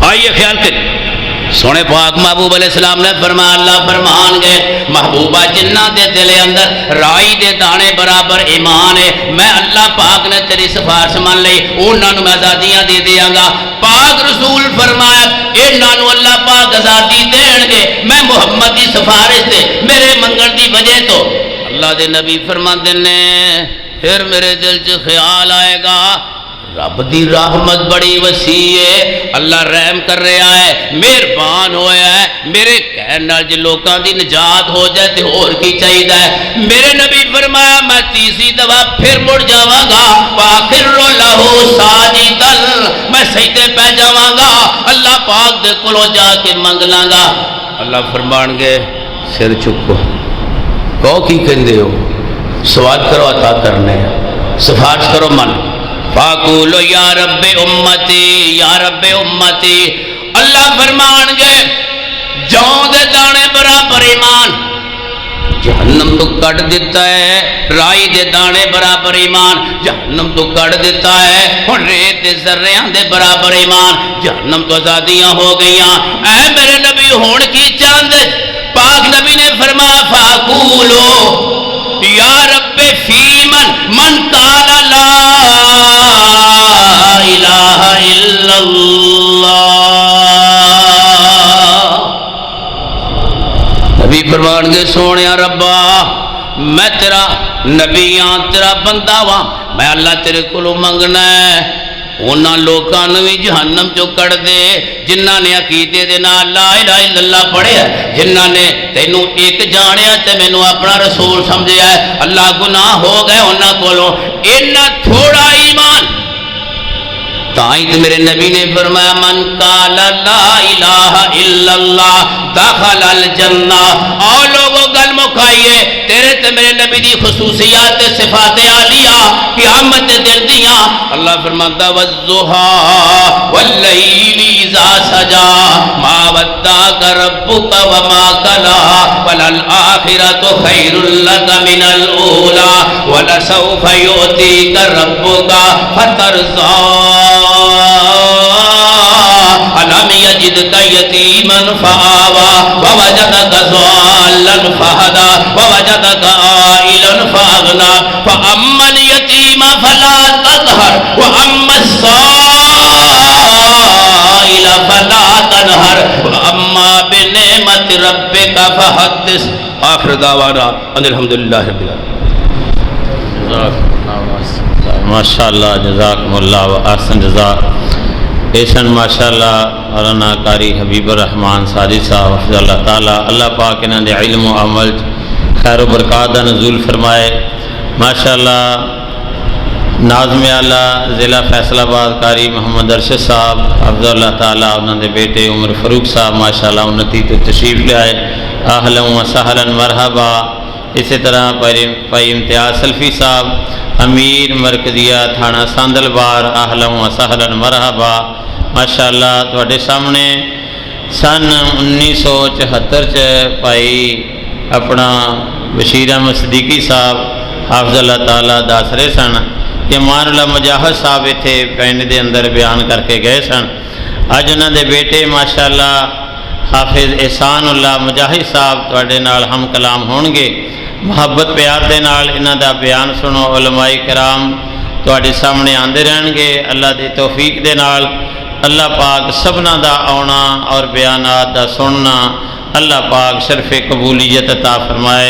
آئیے خیال کریں سونے پاک محبوب علیہ السلام نے فرمایا اللہ فرمان گئے محبوبہ جنہ دے دل اندر رائی دے دانے برابر ایمان ہے میں اللہ پاک نے تیری سفارش مان لئی انہاں نوں میں آزادیاں دے دیاں گا پاک رسول فرمایا انہاں نوں اللہ پاک آزادی دین گے میں محمد دی سفارش تے میرے منگن دی وجہ تو اللہ دے نبی فرماندے نے پھر میرے دل چ خیال آئے گا رب دی رحمت بڑی وسیع ہے اللہ رحم کر رہا ہے مہربان ہویا ہے میرے کہن نال جے لوکاں دی نجات ہو جائے تے اور کی چاہیدا ہے میرے نبی فرمایا میں تیسری دفعہ پھر مڑ جاواں گا واخر لہو ساجدن میں سجدے پہ جاواں گا اللہ پاک دے کولوں جا کے منگ لاں گا اللہ فرمان گے سر چکو کہو کی کہندے ہو سوال کرو عطا کرنے سفارش کرو من فاقولو یا رب امتی اللہ فرمان گے جاؤں دے دانے برابر ایمان جہنم تو کٹ دیتا ہے رائی دے دانے برابر ایمان جہنم تو کٹ دیتا ہے اور ریت دے ذریاں دے برابر ایمان جہنم تو آزادیاں ہو گئیاں اے میرے نبی ہون کی چاند پاک نبی نے فرمایا فاقولو یا رب فی من قال لا الہ الا اللہ نبی فرمان گے سونیا ربا میں تیرا نبی ہاں تیرا بندہ وا میں اللہ تیرے کولوں منگنا ہے انہاں لوکاں نوں وی جہنم چوں کڈ دے جنہاں نے عقیدے دے نال لا الہ الا اللہ پڑھیا جنہاں نے تینوں ایک جانیا تے مینوں اپنا رسول سمجھیا ہے اللہ گناہ ہو گئے انہاں کولوں اتنا تھوڑا ایمان تائیں تے میرے نبی نے فرمایا من قال لا الہ الا اللہ دخل الجنہ اور لوگوں گل مکائیے تیرے تے میرے نبی دی خصوصیات صفات عالیہ قیامت دل دیاں اللہ فرماتا والضحى واللیل اذا سجا ما ودعك ربك وما قلى وللآخرۃ خیر لک من الاولی ولسوف یعطیک ربک فترضی ألم يجدك يتيما فآوى ووجدك ضالا فهدى ووجدك عائلا فأغنى فأما اليتيم فلا تقهر وأما السائل فلا تنهر وأما بنعمة ربك فحدث آخر دعوانا أن الحمد لله رب العالمين ماشاءاللہ جزاکم اللہ و احسن جزاک ایشن ماشاءاللہ مولانا قاری حبیب الرحمن ساجد صاحب حفظ اللہ تعالی اللہ پاک انہاں دے علم و عمل خیر و برکات دا نزول فرمائے ماشاءاللہ ناظم اعلیٰ ضلع فیصل آباد قاری محمد ارشد صاحب حفظ اللہ تعالی انہاں دے بیٹے عمر فاروق صاحب ماشاءاللہ انتی تو تشریف لے آئے اہلا و سہلا مرحبا اسی طرح بھائی امتیاز سلفی صاحب امیر مرکزیہ تھانہ ساندلبار، اہلا و سہلا مرحبا۔ ماشاءاللہ تواڈے سامنے سن 1974 پائی اپنا بشیر احمد صدیقی صاحب حافظ اللہ تعالیٰ دس رہے سن کہ مان اللہ مجاہد صاحب اتنے پنڈ دے اندر بیان کر کے گئے سن۔ اج انہاں دے بیٹے ماشاءاللہ حافظ احسان اللہ مجاہد صاحب تواڈے نال ہم کلام ہون گے۔ محبت پیار دے نال انہاں دا بیان سنو۔ علماء کرام تواڈے سامنے آندے رہن گے اللہ دی توفیق دے نال۔ اللہ پاک سبنا دا آنا اور بیانات دا سننا اللہ پاک شرف قبولیت عطا فرمائے۔